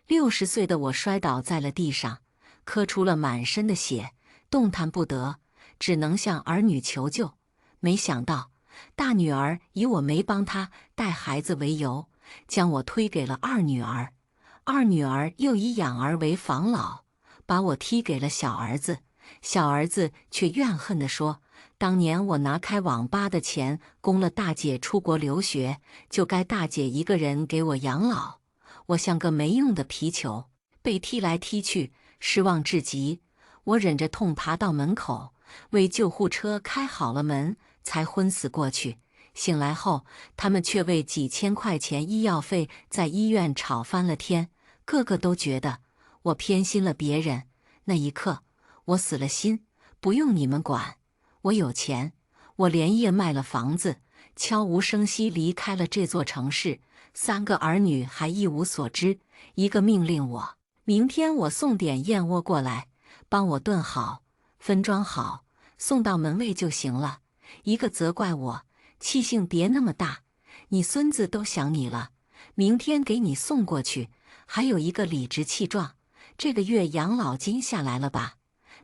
60岁的我摔倒在了地上，磕出了满身的血，动弹不得，只能向儿女求救。没想到，大女儿以我没帮她带孩子为由，将我推给了二女儿。二女儿又以养儿为防老，把我踢给了小儿子。小儿子却怨恨地说：当年我拿开网吧的钱供了大姐出国留学，就该大姐一个人给我养老。我像个没用的皮球，被踢来踢去，失望至极。我忍着痛爬到门口，为救护车开好了门，才昏死过去。醒来后，他们却为几千块钱医药费在医院吵翻了天，个个都觉得我偏心了别人。那一刻，我死了心，不用你们管。我有钱，我连夜卖了房子，悄无声息离开了这座城市。3个儿女还一无所知，一个命令我：明天我送点燕窝过来，帮我炖好，分装好，送到门卫就行了。一个责怪我气性别那么大，你孙子都想你了，明天给你送过去。还有一个理直气壮：这个月养老金下来了吧？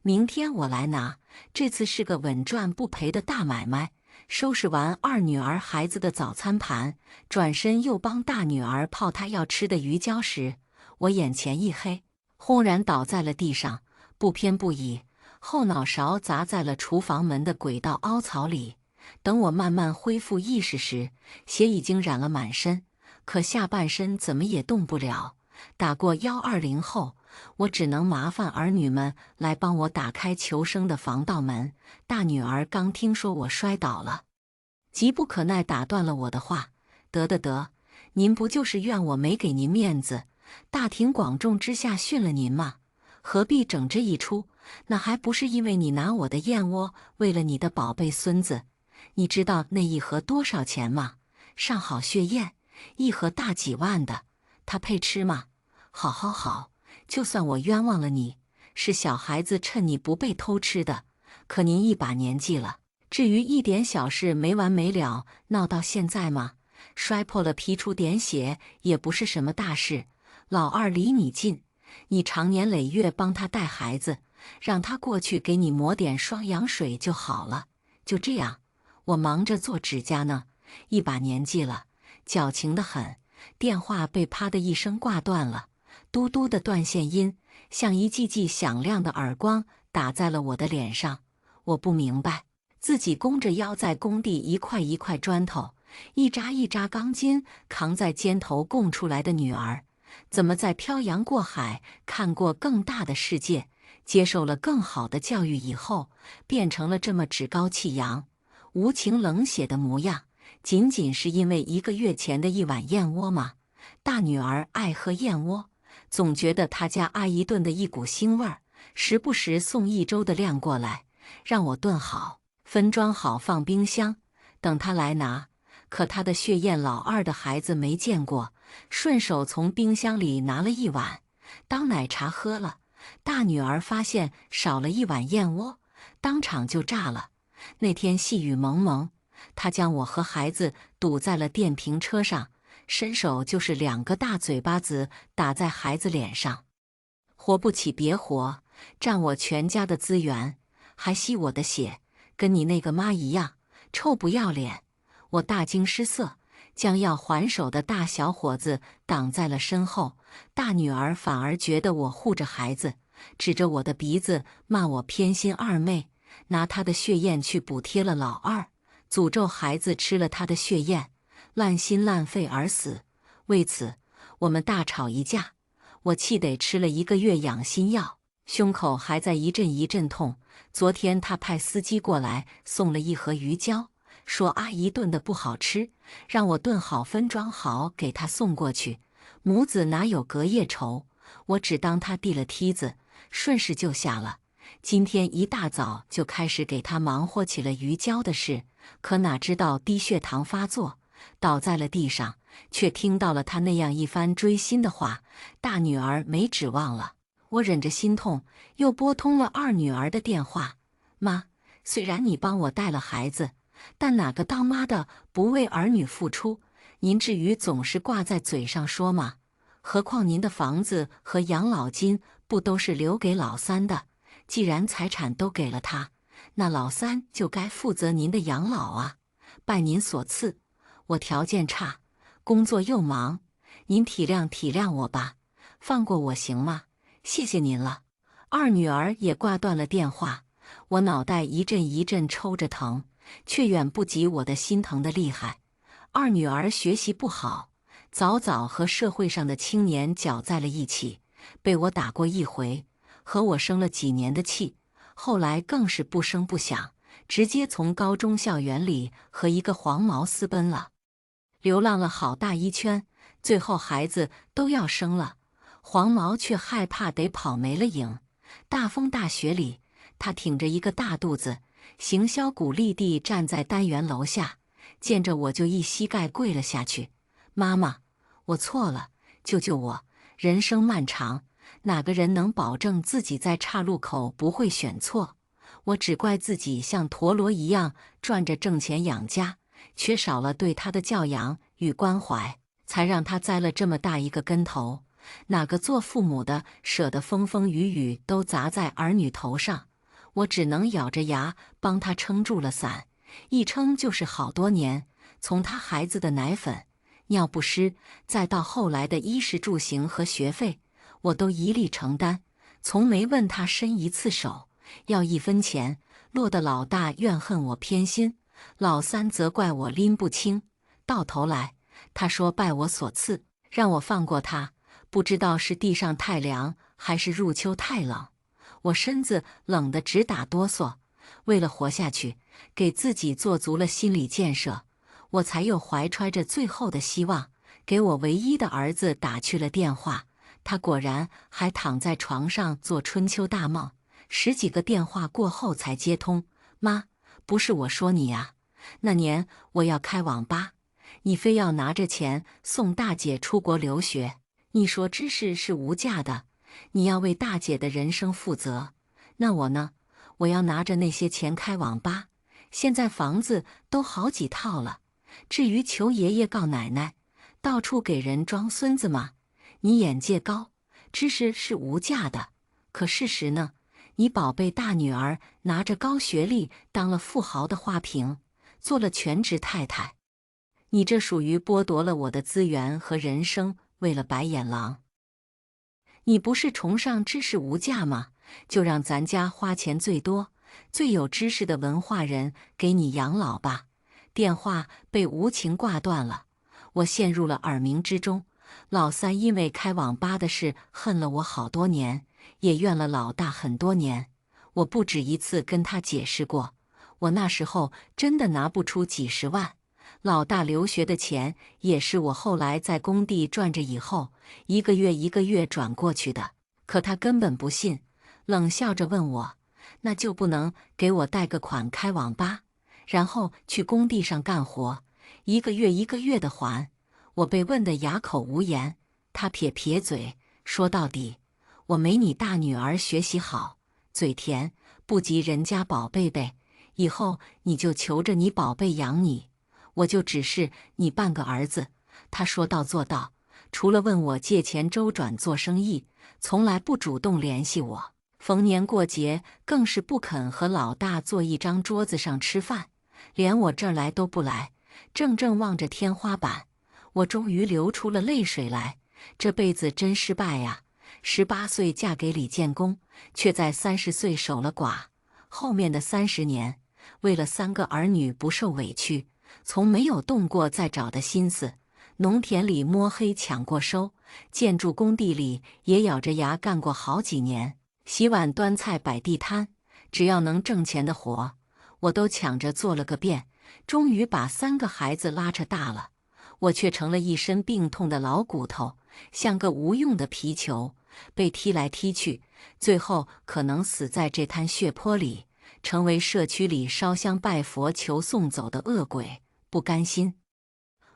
明天我来拿。这次是个稳赚不赔的大买卖。收拾完二女儿孩子的早餐盘，转身又帮大女儿泡她要吃的鱼胶时，我眼前一黑，轰然倒在了地上，不偏不倚，后脑勺砸在了厨房门的轨道凹槽里。等我慢慢恢复意识时，血已经染了满身，可下半身怎么也动不了。打过120后，我只能麻烦儿女们来帮我打开求生的防盗门。大女儿刚听说我摔倒了，急不可耐打断了我的话：得，您不就是怨我没给您面子，大庭广众之下训了您吗？何必整这一出？那还不是因为你拿我的燕窝喂了你的宝贝孙子？你知道那一盒多少钱吗？上好血燕，一盒大几万的，他配吃吗？好，就算我冤枉了你，是小孩子趁你不备偷吃的。可您一把年纪了，至于一点小事没完没了闹到现在吗？摔破了皮出点血也不是什么大事。老二离你近，你常年累月帮他带孩子，让他过去给你抹点双氧水就好了。就这样，我忙着做指甲呢，一把年纪了，矫情得很。电话被啪的一声挂断了，嘟嘟的断线音像一记记响亮的耳光打在了我的脸上。我不明白，自己弓着腰在工地一块一块砖头，一扎一扎钢筋扛在肩头供出来的女儿，怎么在漂洋过海看过更大的世界，接受了更好的教育以后，变成了这么趾高气扬、无情冷血的模样？仅仅是因为1个月前的一碗燕窝吗？大女儿爱喝燕窝，总觉得她家阿姨炖的一股腥味儿，时不时送1周的量过来，让我炖好、分装好放冰箱，等她来拿。可她的血燕老二的孩子没见过，顺手从冰箱里拿了1碗，当奶茶喝了。大女儿发现少了1碗燕窝，当场就炸了。那天细雨蒙蒙，他将我和孩子堵在了电瓶车上，伸手就是2个大嘴巴子打在孩子脸上。活不起别活，占我全家的资源，还吸我的血，跟你那个妈一样，臭不要脸！我大惊失色，将要还手的大小伙子挡在了身后。大女儿反而觉得我护着孩子，指着我的鼻子骂我偏心二妹，拿她的血燕去补贴了老二，诅咒孩子吃了他的血燕，烂心烂肺而死。为此，我们大吵一架，我气得吃了1个月养心药，胸口还在一阵一阵痛。昨天他派司机过来送了1盒鱼胶，说阿姨炖的不好吃，让我炖好分装好给他送过去。母子哪有隔夜仇？我只当他递了梯子，顺势就下了。今天一大早就开始给他忙活起了鱼胶的事，可哪知道低血糖发作，倒在了地上，却听到了他那样一番锥心的话。大女儿没指望了，我忍着心痛，又拨通了二女儿的电话：妈，虽然你帮我带了孩子，但哪个当妈的不为儿女付出？您至于总是挂在嘴上说吗？何况您的房子和养老金不都是留给老三的？既然财产都给了他，那老三就该负责您的养老啊！拜您所赐，我条件差，工作又忙，您体谅体谅我吧，放过我行吗？谢谢您了。二女儿也挂断了电话，我脑袋一阵一阵抽着疼，却远不及我的心疼的厉害。二女儿学习不好，早早和社会上的青年搅在了一起，被我打过一回，和我生了几年的气，后来更是不声不响，直接从高中校园里和一个黄毛私奔了，流浪了好大一圈，最后孩子都要生了，黄毛却害怕得跑没了影。大风大雪里，他挺着一个大肚子，行销鼓励地站在单元楼下，见着我就一膝盖跪了下去：“妈妈，我错了，救救我！人生漫长，哪个人能保证自己在岔路口不会选错？我只怪自己像陀螺一样转着挣钱养家，缺少了对他的教养与关怀，才让他栽了这么大一个跟头。哪个做父母的舍得风风雨雨都砸在儿女头上？我只能咬着牙帮他撑住了伞，一撑就是好多年，从他孩子的奶粉、尿不湿，再到后来的衣食住行和学费，我都一力承担，从没问他伸一次手，要一分钱，落得老大怨恨我偏心，老三责怪我拎不清，到头来他说拜我所赐，让我放过他。不知道是地上太凉，还是入秋太冷，我身子冷得直打哆嗦。为了活下去，给自己做足了心理建设，我才又怀揣着最后的希望，给我唯一的儿子打去了电话。他果然还躺在床上做春秋大梦，十几个电话过后才接通：“妈，不是我说你啊，那年我要开网吧，你非要拿着钱送大姐出国留学。你说知识是无价的，你要为大姐的人生负责。那我呢？我要拿着那些钱开网吧，现在房子都好几套了。至于求爷爷告奶奶，到处给人装孙子嘛。你眼界高，知识是无价的，可事实呢？你宝贝大女儿拿着高学历当了富豪的花瓶，做了全职太太。你这属于剥夺了我的资源和人生，为了白眼狼。你不是崇尚知识无价吗？就让咱家花钱最多、最有知识的文化人给你养老吧。”电话被无情挂断了，我陷入了耳鸣之中。老三因为开网吧的事恨了我好多年，也怨了老大很多年。我不止一次跟他解释过，我那时候真的拿不出几十万。老大留学的钱也是我后来在工地赚着以后，一个月一个月转过去的。可他根本不信，冷笑着问我：“那就不能给我贷个款开网吧，然后去工地上干活，一个月一个月的还？”我被问得哑口无言。他撇撇嘴，说到底，我没你大女儿学习好，嘴甜，不及人家宝贝呗。以后你就求着你宝贝养你，我就只是你半个儿子。他说到做到，除了问我借钱周转做生意，从来不主动联系我。逢年过节更是不肯和老大坐一张桌子上吃饭，连我这儿来都不来，怔怔望着天花板。我终于流出了泪水来，这辈子真失败呀！18岁嫁给李建功，却在30岁守了寡。后面的30年，为了3个儿女不受委屈，从没有动过再找的心思。农田里摸黑抢过收，建筑工地里也咬着牙干过好几年，洗碗端菜摆地摊，只要能挣钱的活，我都抢着做了个遍。终于把3个孩子拉扯大了，我却成了一身病痛的老骨头，像个无用的皮球，被踢来踢去，最后可能死在这滩血泊里，成为社区里烧香拜佛求送走的恶鬼。不甘心，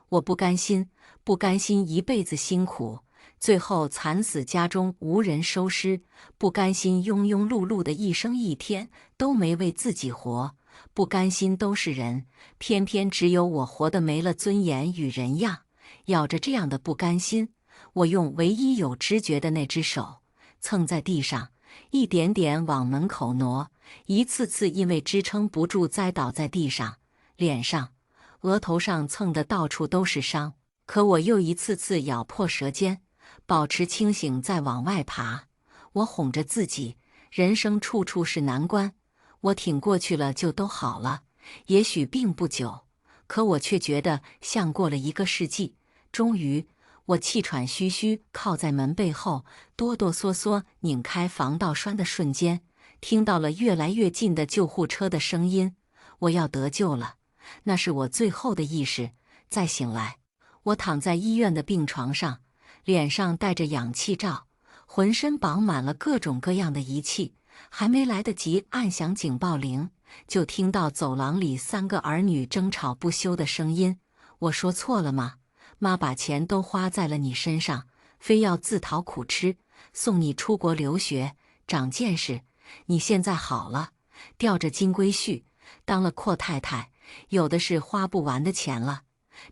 我不甘心，不甘心一辈子辛苦，最后惨死家中无人收尸；不甘心庸庸碌碌的一生一天都没为自己活；不甘心都是人，偏偏只有我活得没了尊严与人样。咬着这样的不甘心，我用唯一有知觉的那只手蹭在地上，一点点往门口挪，一次次因为支撑不住栽倒在地上，脸上、额头上蹭得到处都是伤。可我又一次次咬破舌尖，保持清醒再往外爬。我哄着自己，人生处处是难关，我挺过去了就都好了。也许并不久，可我却觉得像过了1个世纪。终于，我气喘吁吁靠在门背后，哆哆嗦嗦拧开防盗栓的瞬间，听到了越来越近的救护车的声音。我要得救了，那是我最后的意识。再醒来，我躺在医院的病床上，脸上戴着氧气罩，浑身绑满了各种各样的仪器。还没来得及按响警报铃，就听到走廊里3个儿女争吵不休的声音。我说错了吗？妈把钱都花在了你身上，非要自讨苦吃，送你出国留学，长见识。你现在好了，吊着金龟婿，当了阔太太，有的是花不完的钱了。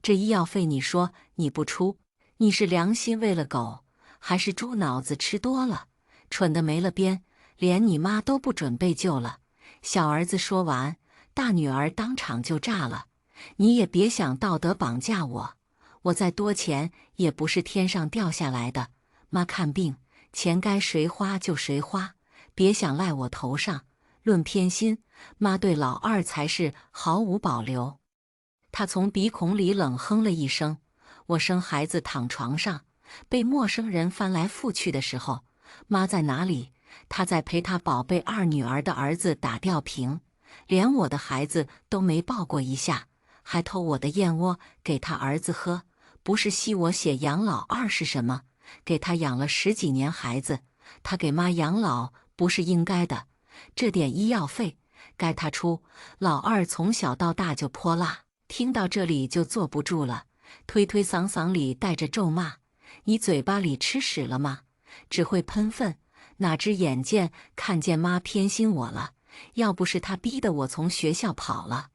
这医药费你说你不出，你是良心喂了狗，还是猪脑子吃多了？蠢得没了边，连你妈都不准备救了。小儿子说完，大女儿当场就炸了。你也别想道德绑架我，我再多钱也不是天上掉下来的。妈看病，钱该谁花就谁花，别想赖我头上。论偏心，妈对老二才是毫无保留。她从鼻孔里冷哼了一声。我生孩子躺床上，被陌生人翻来覆去的时候，妈在哪里？她在陪她宝贝2女儿的儿子打吊瓶，连我的孩子都没抱过一下，还偷我的燕窝给他儿子喝。不是吸我血养老二是什么？给他养了10几年孩子，他给妈养老不是应该的？这点医药费该他出。老二从小到大就泼辣，听到这里就坐不住了，推推搡搡里带着咒骂：你嘴巴里吃屎了吗？只会喷粪，哪知眼见看见妈偏心我了。要不是他逼得我从学校跑了，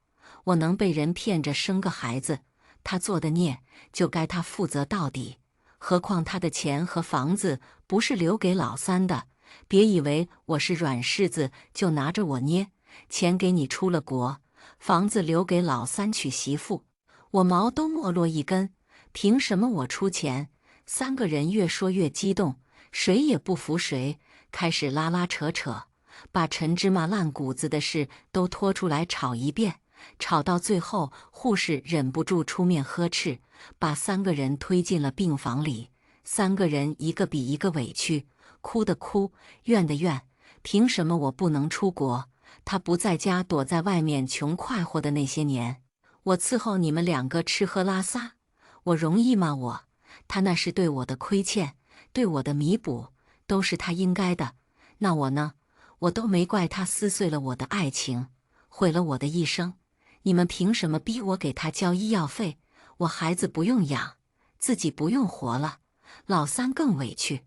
我能被人骗着生个孩子？他做的孽就该他负责到底。何况他的钱和房子不是留给老三的，别以为我是软柿子就拿着我捏。钱给你出了国，房子留给老三娶媳妇，我毛都没落一根，凭什么我出钱？3个人越说越激动，谁也不服谁，开始拉拉扯扯，把陈芝麻烂谷子的事都拖出来吵一遍。吵到最后，护士忍不住出面呵斥，把3个人推进了病房里。3个人一个比一个委屈，哭的哭，怨的怨。凭什么我不能出国？他不在家，躲在外面穷快活的那些年，我伺候你们2个吃喝拉撒，我容易吗？他那是对我的亏欠，对我的弥补，都是他应该的。那我呢？我都没怪他撕碎了我的爱情，毁了我的一生。你们凭什么逼我给他交医药费？我孩子不用养，自己不用活了，老三更委屈。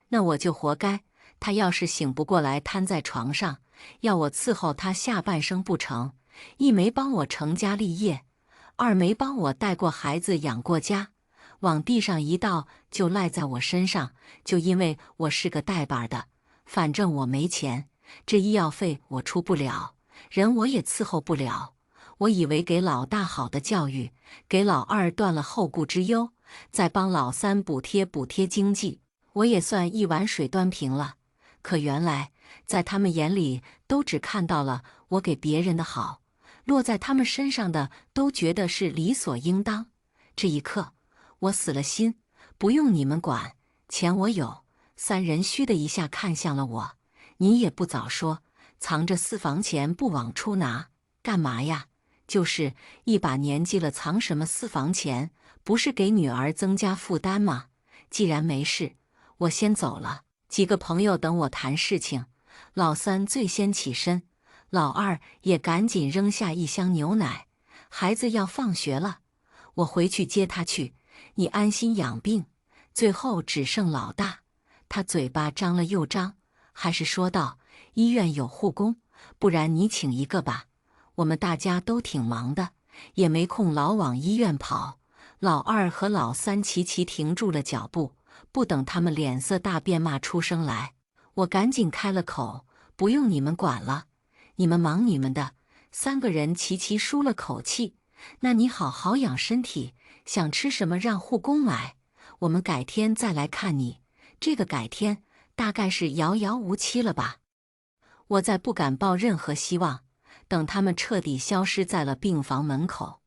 那我就活该。他要是醒不过来，瘫在床上，要我伺候他下半生不成？一没帮我成家立业，二没帮我带过孩子养过家，往地上一倒就赖在我身上，就因为我是个带把的。反正我没钱，这医药费我出不了，人我也伺候不了。我以为给老大好的教育，给老二断了后顾之忧，再帮老三补贴经济，我也算一碗水端平了。可原来在他们眼里都只看到了我给别人的好，落在他们身上的都觉得是理所应当。这一刻我死了心，不用你们管，钱我有。3人嘘的一下看向了我：你也不早说，藏着私房钱不往出拿，干嘛呀？就是一把年纪了，藏什么私房钱？不是给女儿增加负担吗？既然没事，我先走了。几个朋友等我谈事情。老三最先起身，老二也赶紧扔下一箱牛奶。孩子要放学了，我回去接他去，你安心养病。最后只剩老大，他嘴巴张了又张，还是说道：医院有护工，不然你请一个吧。我们大家都挺忙的，也没空老往医院跑。老二和老三齐齐停住了脚步，不等他们脸色大变骂出声来，我赶紧开了口：“不用你们管了，你们忙你们的。”3个人齐齐舒了口气。那你好好养身体，想吃什么让护工买，我们改天再来看你。这个改天大概是遥遥无期了吧。我再不敢抱任何希望，等他们彻底消失在了病房门口。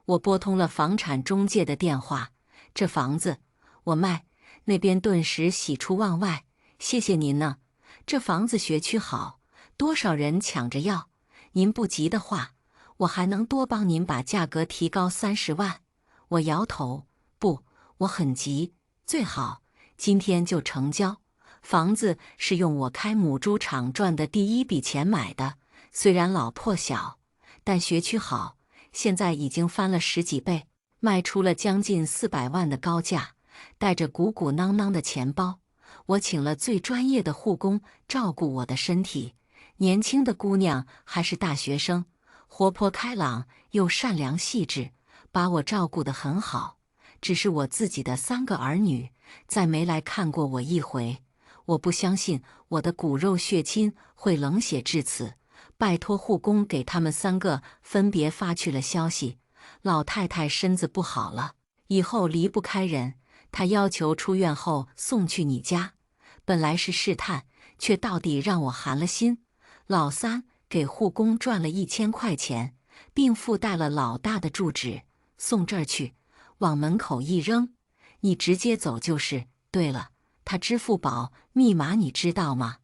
我拨通了房产中介的电话，这房子我卖，那边顿时喜出望外。谢谢您呢，这房子学区好，多少人抢着要，您不急的话，我还能多帮您把价格提高30万。我摇头，不，我很急，最好今天就成交。房子是用我开母猪场赚的第一笔钱买的，虽然老破小，但学区好，现在已经翻了10几倍，卖出了将近400万的高价。带着鼓鼓囊囊的钱包，我请了最专业的护工照顾我的身体。年轻的姑娘还是大学生，活泼开朗又善良细致，把我照顾得很好。只是我自己的3个儿女，再没来看过我一回。我不相信我的骨肉血亲会冷血至此，拜托护工给他们3个分别发去了消息。老太太身子不好了，以后离不开人，她要求出院后送去你家。本来是试探，却到底让我寒了心。老三给护工赚了1000块钱，并附带了老大的住址，送这儿去，往门口一扔，你直接走就是。对了，他支付宝密码你知道吗？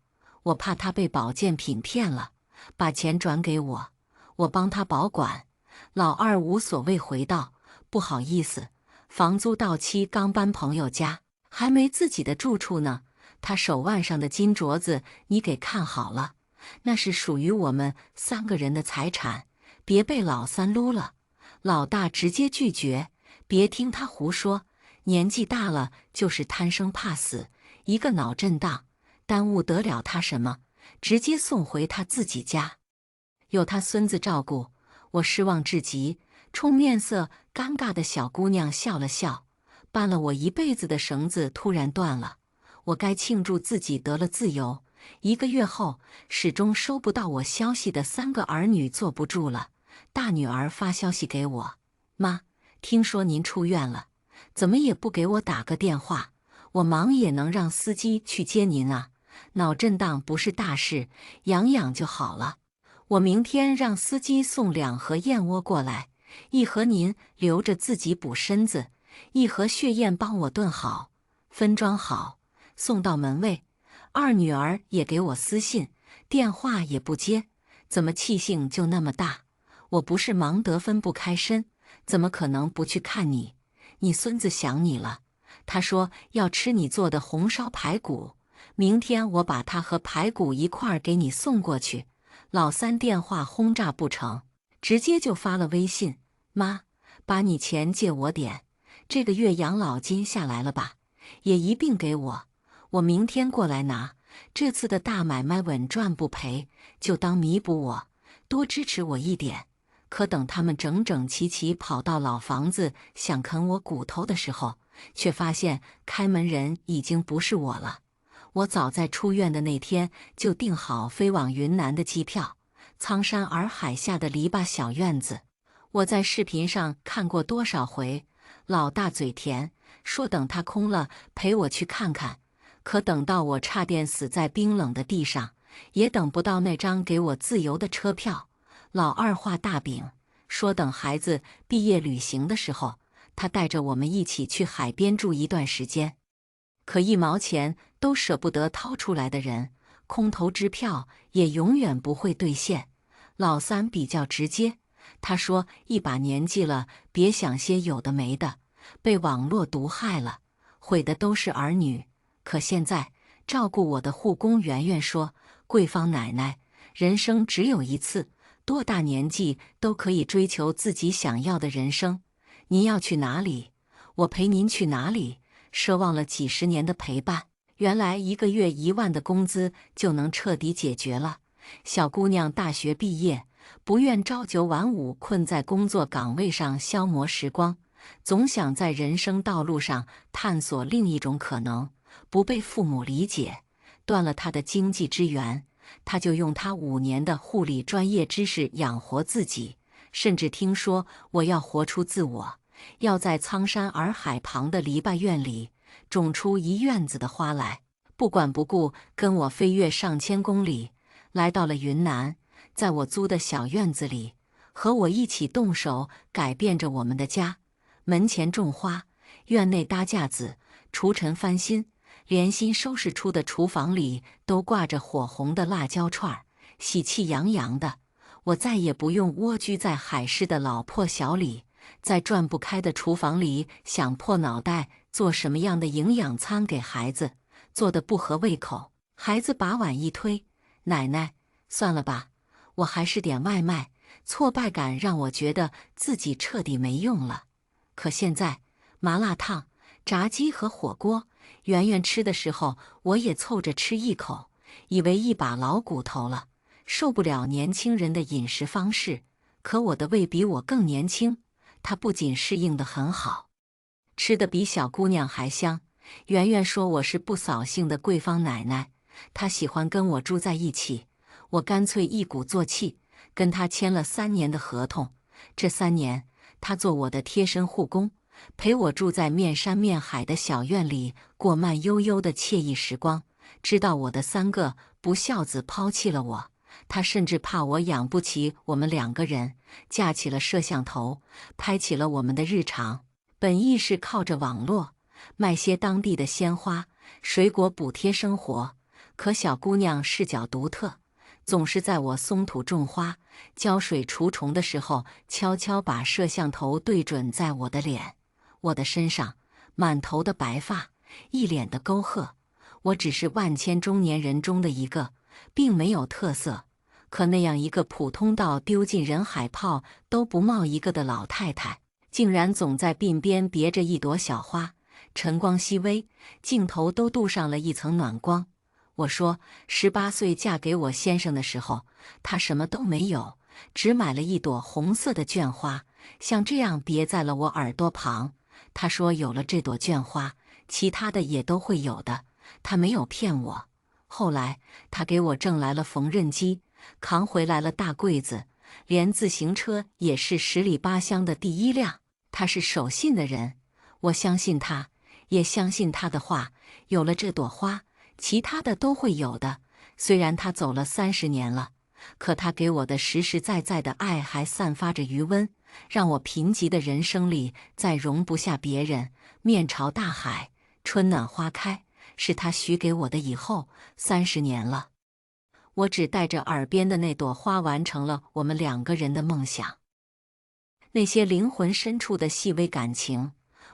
我怕他被保健品骗了，把钱转给我，我帮他保管。老二无所谓回道：不好意思，房租到期，刚搬朋友家，还没自己的住处呢。他手腕上的金镯子你给看好了，那是属于我们3个人的财产，别被老三撸了。老大直接拒绝，别听他胡说，年纪大了就是贪生怕死，一个脑震荡，耽误得了他什么？直接送回他自己家，有他孙子照顾。我失望至极，冲面色尴尬的小姑娘笑了笑，绊了我一辈子的绳子突然断了。我该庆祝自己得了自由。1个月后，始终收不到我消息的3个儿女坐不住了。大女儿发消息给我：妈，听说您出院了，怎么也不给我打个电话，我忙也能让司机去接您啊。脑震荡不是大事，养养就好了。我明天让司机送2盒燕窝过来，1盒您留着自己补身子，1盒血燕帮我炖好，分装好，送到门卫。二女儿也给我私信，电话也不接，怎么气性就那么大？我不是忙得分不开身，怎么可能不去看你？你孙子想你了，他说要吃你做的红烧排骨，明天我把他和排骨一块儿给你送过去。老三电话轰炸不成，直接就发了微信：妈，把你钱借我点，这个月养老金下来了吧？也一并给我，我明天过来拿。这次的大买卖稳赚不赔，就当弥补我，多支持我一点。可等他们整整齐齐跑到老房子想啃我骨头的时候，却发现开门人已经不是我了。我早在出院的那天就订好飞往云南的机票，苍山洱海下的篱笆小院子，我在视频上看过多少回。老大嘴甜，说等他空了陪我去看看，可等到我差点死在冰冷的地上，也等不到那张给我自由的车票。老二画大饼，说等孩子毕业旅行的时候，他带着我们一起去海边住一段时间。可1毛钱都舍不得掏出来的人，空头支票也永远不会兑现。老三比较直接，他说一把年纪了，别想些有的没的，被网络毒害了，毁的都是儿女。可现在照顾我的护工圆圆说，桂芳奶奶，人生只有一次，多大年纪都可以追求自己想要的人生。您要去哪里，我陪您去哪里。奢望了几10年的陪伴，原来1个月1万的工资就能彻底解决了。小姑娘大学毕业，不愿朝9晚5困在工作岗位上消磨时光，总想在人生道路上探索另一种可能，不被父母理解，断了他的经济之源，他就用他5年的护理专业知识养活自己。甚至听说我要活出自我，要在苍山洱海旁的篱笆院里种出一院子的花来，不管不顾跟我飞越上千公里，来到了云南，在我租的小院子里，和我一起动手改变着我们的家。门前种花，院内搭架子，除尘翻新，连新收拾出的厨房里都挂着火红的辣椒串，喜气洋洋的。我再也不用蜗居在海市的老破小里，在转不开的厨房里想破脑袋做什么样的营养餐给孩子，做的不合胃口，孩子把碗一推，奶奶，算了吧，我还是点外卖。挫败感让我觉得自己彻底没用了。可现在，麻辣烫、炸鸡和火锅，圆圆吃的时候，我也凑着吃一口，以为一把老骨头了。受不了年轻人的饮食方式，可我的胃比我更年轻，它不仅适应得很好，吃得比小姑娘还香。圆圆说我是不扫兴的桂芳奶奶，她喜欢跟我住在一起，我干脆一鼓作气，跟她签了3年的合同。这3年，她做我的贴身护工，陪我住在面山面海的小院里，过慢悠悠的惬意时光。知道我的3个不孝子抛弃了我，他甚至怕我养不起我们2个人，架起了摄像头，拍起了我们的日常。本意是靠着网络卖些当地的鲜花、水果补贴生活，可小姑娘视角独特，总是在我松土种花、浇水除虫的时候，悄悄把摄像头对准在我的脸、我的身上，满头的白发，一脸的沟壑。我只是万千中年人中的一个，并没有特色。可那样一个普通到丢进人海泡都不冒一个的老太太，竟然总在鬓边别着一朵小花，晨光熹微，镜头都镀上了一层暖光。我说，18岁嫁给我先生的时候，她什么都没有，只买了一朵红色的绢花，像这样别在了我耳朵旁。她说有了这朵绢花，其他的也都会有的。她没有骗我。后来她给我挣来了缝纫机，扛回来了大柜子，连自行车也是10里8乡的第1辆。她是守信的人，我相信她，也相信她的话。有了这朵花，其他的都会有的。虽然她走了30年了，可她给我的实实在在的爱还散发着余温，让我贫瘠的人生里再容不下别人。面朝大海，春暖花开，是她许给我的以后。30年了，我只带着耳边的那朵花，完成了我们2个人的梦想。那些灵魂深处的细微感情，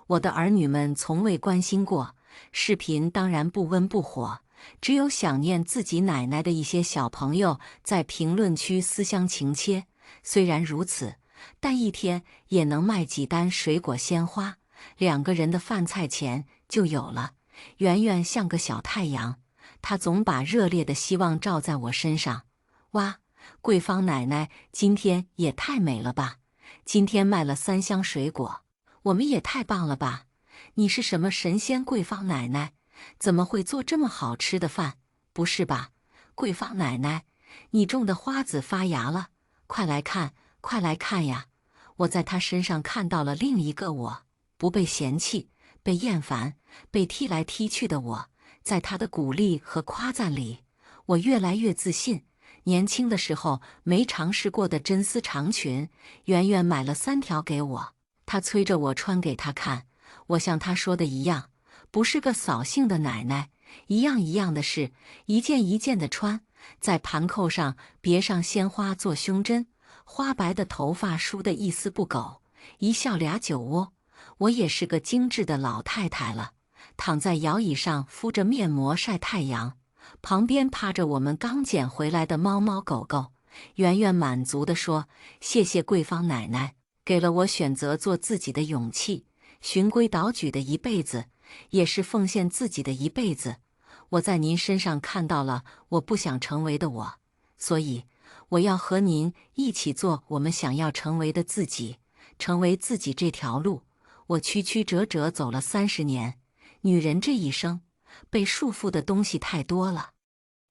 我的儿女们从未关心过。视频当然不温不火，只有想念自己奶奶的一些小朋友在评论区思乡情切。虽然如此，但一天也能卖几单水果鲜花，2个人的饭菜钱就有了。圆圆像个小太阳，她总把热烈的希望照在我身上。哇，桂芳奶奶今天也太美了吧！今天卖了3箱水果，我们也太棒了吧！你是什么神仙桂芳奶奶？怎么会做这么好吃的饭？不是吧，桂芳奶奶，你种的花籽发芽了，快来看，快来看呀！我在她身上看到了另一个我，不被嫌弃、被厌烦、被踢来踢去的我。在她的鼓励和夸赞里，我越来越自信。年轻的时候没尝试过的真丝长裙，圆圆买了3条给我，她催着我穿给她看。我像她说的一样，不是个扫兴的奶奶，一样一样的事，一件一件的穿，在盘扣上别上鲜花做胸针，花白的头发梳得一丝不苟，一笑俩酒窝。我也是个精致的老太太了，躺在摇椅上敷着面膜晒太阳，旁边趴着我们刚捡回来的猫猫狗狗。圆圆满足地说：“谢谢桂芳奶奶，给了我选择做自己的勇气。循规蹈矩的一辈子，也是奉献自己的一辈子。我在您身上看到了我不想成为的我，所以我要和您一起做我们想要成为的自己。成为自己这条路，我曲曲折折走了30年，女人这一生被束缚的东西太多了，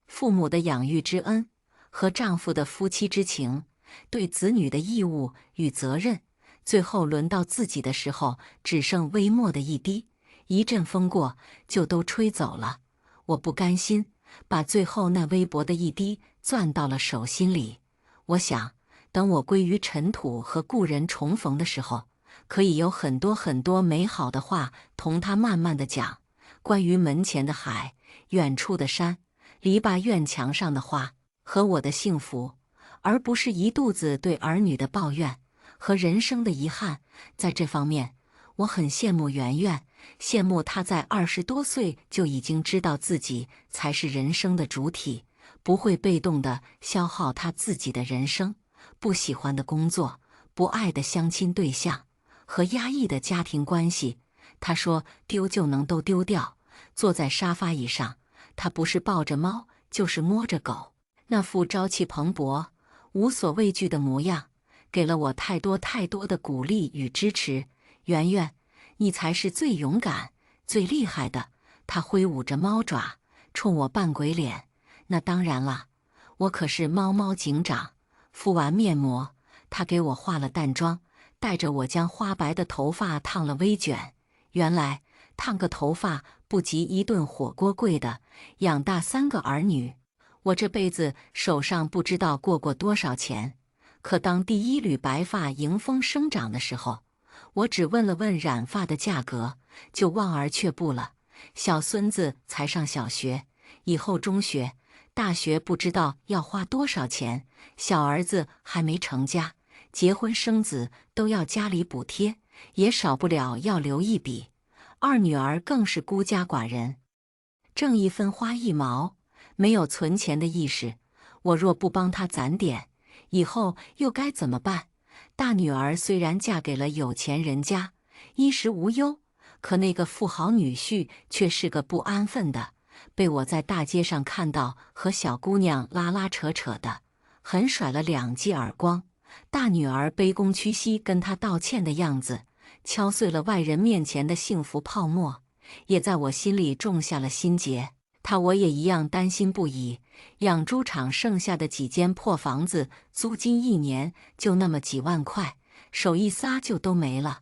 父母的养育之恩和丈夫的夫妻之情，对子女的义务与责任，最后轮到自己的时候，只剩微末的一滴，一阵风过就都吹走了。我不甘心，把最后那微薄的一滴攥到了手心里。我想，等我归于尘土和故人重逢的时候，可以有很多很多美好的话同他慢慢的讲，关于门前的海、远处的山、篱笆院墙上的花和我的幸福，而不是一肚子对儿女的抱怨和人生的遗憾。在这方面，我很羡慕圆圆，羡慕她在20多岁就已经知道自己才是人生的主体，不会被动地消耗她自己的人生，不喜欢的工作，不爱的相亲对象和压抑的家庭关系，她说丢就能都丢掉。坐在沙发椅上，她不是抱着猫，就是摸着狗，那副朝气蓬勃、无所畏惧的模样，给了我太多太多的鼓励与支持。圆圆，你才是最勇敢、最厉害的。她挥舞着猫爪，冲我扮鬼脸。那当然了，我可是猫猫警长。敷完面膜，她给我化了淡妆，带着我将花白的头发烫了微卷。原来烫个头发不及一顿火锅贵的，养大3个儿女，我这辈子手上不知道过多少钱。可当第一缕白发迎风生长的时候，我只问了问染发的价格，就望而却步了。小孙子才上小学，以后中学、大学不知道要花多少钱，小儿子还没成家，结婚生子都要家里补贴，也少不了要留一笔。二女儿更是孤家寡人，挣一分花一毛，没有存钱的意识。我若不帮她攒点，以后又该怎么办？大女儿虽然嫁给了有钱人家，衣食无忧，可那个富豪女婿却是个不安分的，被我在大街上看到和小姑娘拉拉扯扯的，狠甩了2记耳光。大女儿卑躬屈膝跟他道歉的样子，敲碎了外人面前的幸福泡沫，也在我心里种下了心结。我也一样担心不已，养猪场剩下的几间破房子，租金1年就那么几万块，手一撒就都没了。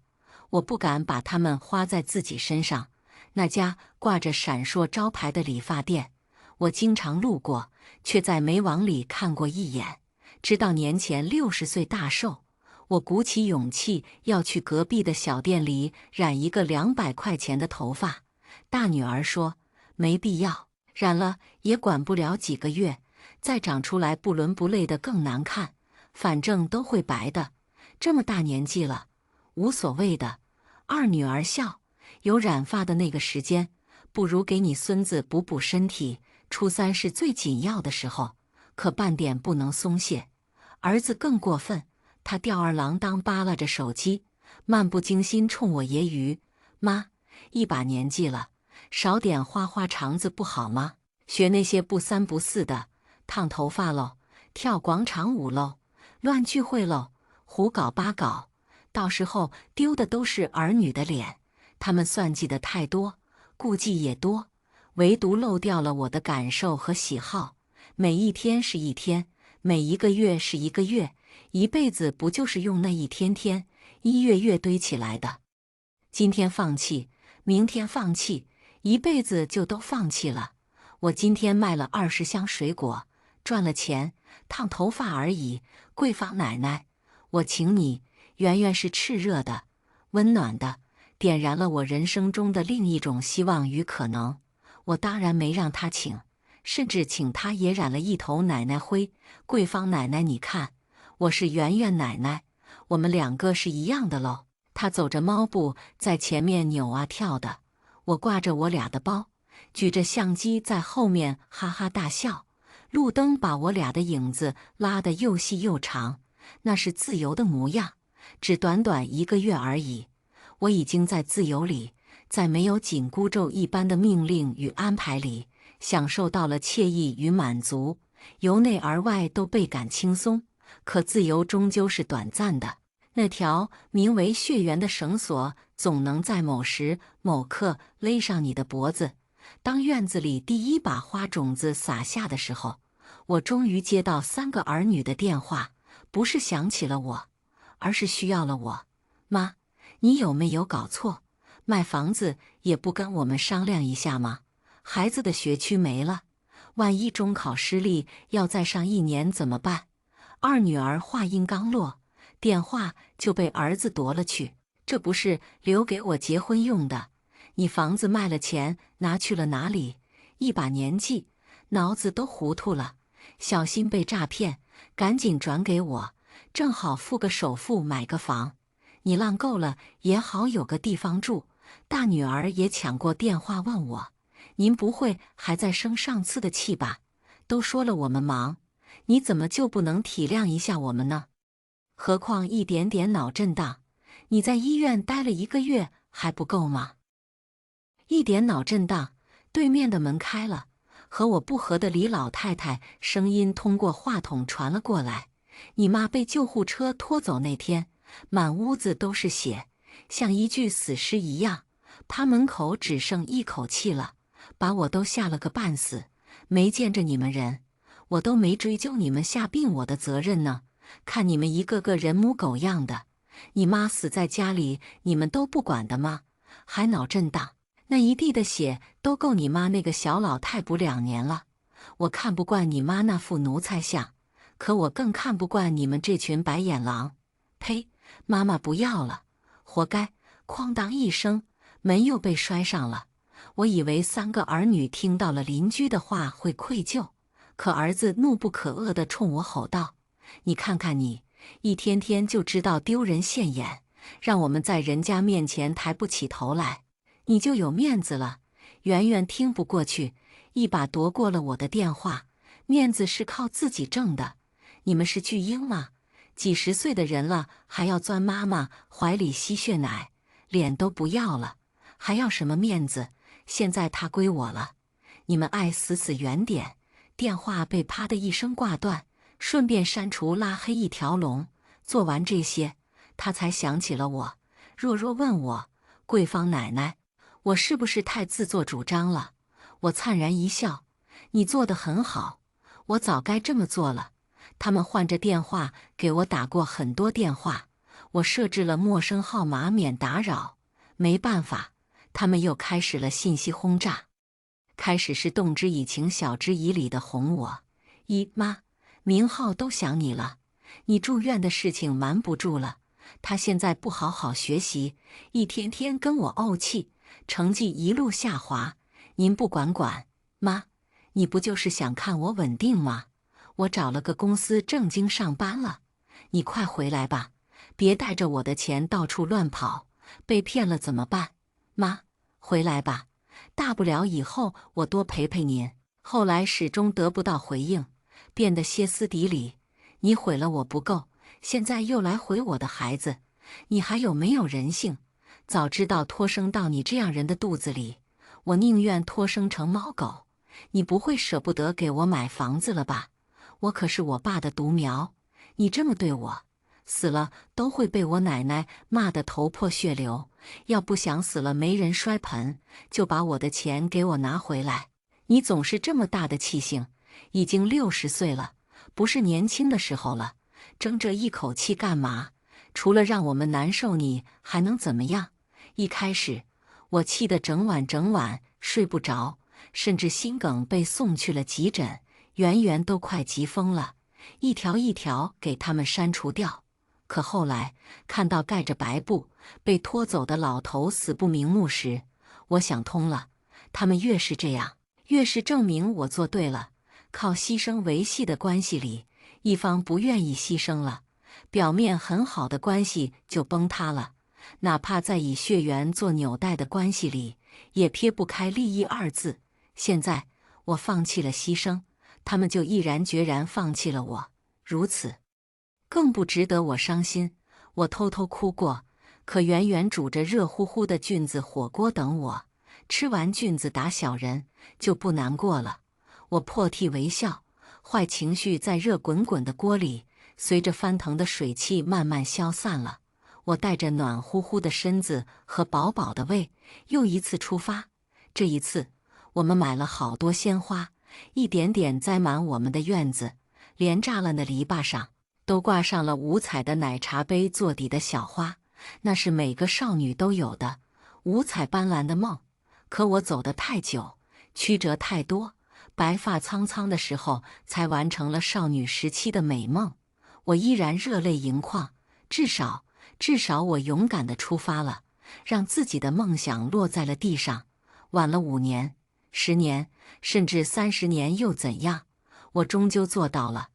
我不敢把它们花在自己身上。那家挂着闪烁招牌的理发店，我经常路过，却再没往里看过一眼。直到年前60岁大寿，我鼓起勇气要去隔壁的小店里染一个200块钱的头发。大女儿说没必要，染了也管不了几个月，再长出来不伦不类的更难看，反正都会白的，这么大年纪了，无所谓的。二女儿笑，有染发的那个时间，不如给你孙子补补身体，初3是最紧要的时候，可半点不能松懈。儿子更过分，他吊儿郎当扒拉着手机，漫不经心冲我揶揄：妈，一把年纪了，少点花花肠子不好吗？学那些不三不四的，烫头发喽，跳广场舞喽，乱聚会喽，胡搞八搞，到时候丢的都是儿女的脸。他们算计的太多，顾忌也多，唯独漏掉了我的感受和喜好。每一天是一天，每一个月是一个月，一辈子不就是用那一天天、一月月堆起来的？今天放弃，明天放弃，一辈子就都放弃了。我今天卖了20箱水果，赚了钱，烫头发而已。贵坊奶奶，我请你。圆圆是炽热的、温暖的，点燃了我人生中的另一种希望与可能。我当然没让她请，甚至请她也染了一头奶奶灰。贵坊奶奶，你看，我是圆圆奶奶，我们2个是一样的喽。她走着猫步在前面扭啊跳的，我挂着我俩的包，举着相机在后面哈哈大笑。路灯把我俩的影子拉得又细又长，那是自由的模样。只短短1个月而已，我已经在自由里，在没有紧箍咒一般的命令与安排里，享受到了惬意与满足，由内而外都倍感轻松。可自由终究是短暂的，那条名为血缘的绳索总能在某时某刻勒上你的脖子。当院子里第一把花种子撒下的时候，我终于接到3个儿女的电话，不是想起了我，而是需要了我。妈，你有没有搞错？卖房子也不跟我们商量一下吗？孩子的学区没了，万一中考失利，要再上1年怎么办？二女儿话音刚落，电话就被儿子夺了去。这不是留给我结婚用的，你房子卖了，钱拿去了哪里？一把年纪，脑子都糊涂了，小心被诈骗，赶紧转给我，正好付个首付买个房。你浪够了也好有个地方住。大女儿也抢过电话问我，您不会还在生上次的气吧？都说了我们忙，你怎么就不能体谅一下我们呢？何况一点点脑震荡，你在医院待了1个月还不够吗？一点脑震荡，对面的门开了，和我不和的李老太太声音通过话筒传了过来。你妈被救护车拖走那天，满屋子都是血，像一具死尸一样，趴门口只剩一口气了，把我都吓了个半死。没见着你们人，我都没追究你们下病我的责任呢。看你们一个个人模狗样的，你妈死在家里，你们都不管的吗？还脑震荡？那一地的血都够你妈那个小老太补2年了。我看不惯你妈那副奴才相，可我更看不惯你们这群白眼狼。呸！妈妈不要了，活该！哐当一声，门又被摔上了。我以为3个儿女听到了邻居的话会愧疚，可儿子怒不可遏地冲我吼道：“你看看你，一天天就知道丢人现眼，让我们在人家面前抬不起头来，你就有面子了。”远远听不过去，一把夺过了我的电话。面子是靠自己挣的，你们是巨婴吗？几十岁的人了，还要钻妈妈怀里吸血奶，脸都不要了，还要什么面子？现在他归我了，你们爱死死远点。电话被啪的一声挂断，顺便删除拉黑一条龙。做完这些，他才想起了我，弱弱问我：“桂芳奶奶，我是不是太自作主张了？”我灿然一笑：“你做得很好，我早该这么做了。”他们换着电话给我打过很多电话，我设置了陌生号码免打扰。没办法，他们又开始了信息轰炸。开始是动之以情晓之以理的哄我：“妈，明浩都想你了，你住院的事情瞒不住了。他现在不好好学习，一天天跟我怄气，成绩一路下滑。您不管管？妈，你不就是想看我稳定吗？我找了个公司正经上班了，你快回来吧，别带着我的钱到处乱跑，被骗了怎么办？妈，回来吧，大不了以后我多陪陪您。”后来始终得不到回应，变得歇斯底里：“你毁了我不够，现在又来毁我的孩子，你还有没有人性？早知道托生到你这样人的肚子里，我宁愿托生成猫狗。你不会舍不得给我买房子了吧？我可是我爸的独苗，你这么对我，死了都会被我奶奶骂得头破血流。要不想死了没人摔盆，就把我的钱给我拿回来。你总是这么大的气性，已经60岁了，不是年轻的时候了，争这一口气干嘛？除了让我们难受，你还能怎么样？”一开始我气得整晚睡不着，甚至心梗被送去了急诊，圆都快急疯了，一条一条给他们删除掉。可后来看到盖着白布被拖走的老头死不瞑目时，我想通了，他们越是这样，越是证明我做对了。靠牺牲维系的关系里，一方不愿意牺牲了，表面很好的关系就崩塌了。哪怕在以血缘做纽带的关系里，也撇不开利益2字。现在我放弃了牺牲，他们就毅然决然放弃了我，如此更不值得我伤心。我偷偷哭过，可远煮着热乎乎的菌子火锅等我，吃完菌子打小人就不难过了。我破涕为笑，坏情绪在热滚滚的锅里随着翻腾的水汽慢慢消散了。我带着暖乎乎的身子和饱饱的胃，又一次出发。这一次，我们买了好多鲜花，一点点栽满我们的院子，连栅栏的篱笆上都挂上了五彩的奶茶杯做底的小花，那是每个少女都有的五彩斑斓的梦。可我走得太久，曲折太多，白发苍苍的时候才完成了少女时期的美梦。我依然热泪盈眶，至少我勇敢地出发了，让自己的梦想落在了地上。晚了5年、10年，甚至30年又怎样？我终究做到了。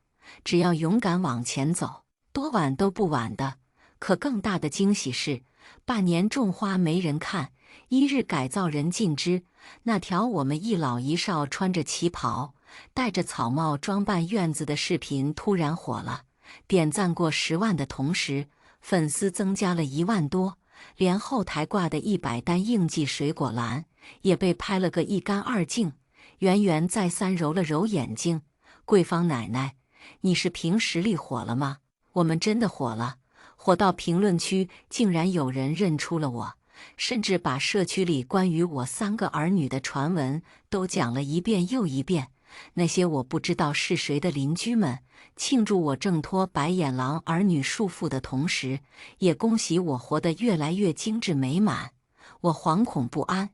只要勇敢往前走，多晚都不晚的。可更大的惊喜是，半年种花没人看，1日改造人尽知。那条我们一老一少穿着旗袍，戴着草帽装扮院子的视频突然火了，点赞过10万的同时，粉丝增加了1万多，连后台挂的100单应季水果篮也被拍了个一干二净。圆圆再三揉了揉眼睛：“桂芳奶奶，你是凭实力火了吗？”我们真的火了，火到评论区竟然有人认出了我，甚至把社区里关于我3个儿女的传闻都讲了一遍又一遍。那些我不知道是谁的邻居们，庆祝我挣脱白眼狼儿女束缚的同时，也恭喜我活得越来越精致美满。我惶恐不安，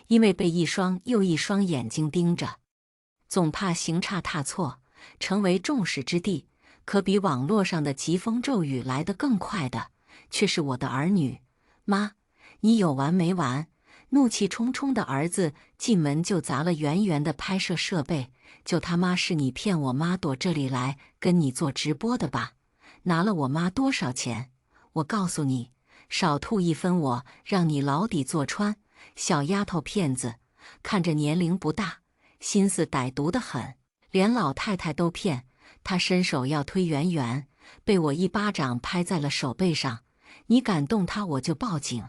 因为被一双又一双眼睛盯着，总怕行差踏错，成为众矢之的。可比网络上的疾风骤雨来得更快的，却是我的儿女。妈，你有完没完？怒气冲冲的儿子进门就砸了圆圆的拍摄设备，就他妈是你骗我妈躲这里来跟你做直播的吧？拿了我妈多少钱？我告诉你，少吐1分我让你牢底坐穿。小丫头片子，看着年龄不大，心思歹毒得很，连老太太都骗。她伸手要推圆圆，被我一巴掌拍在了手背上。你敢动她，我就报警。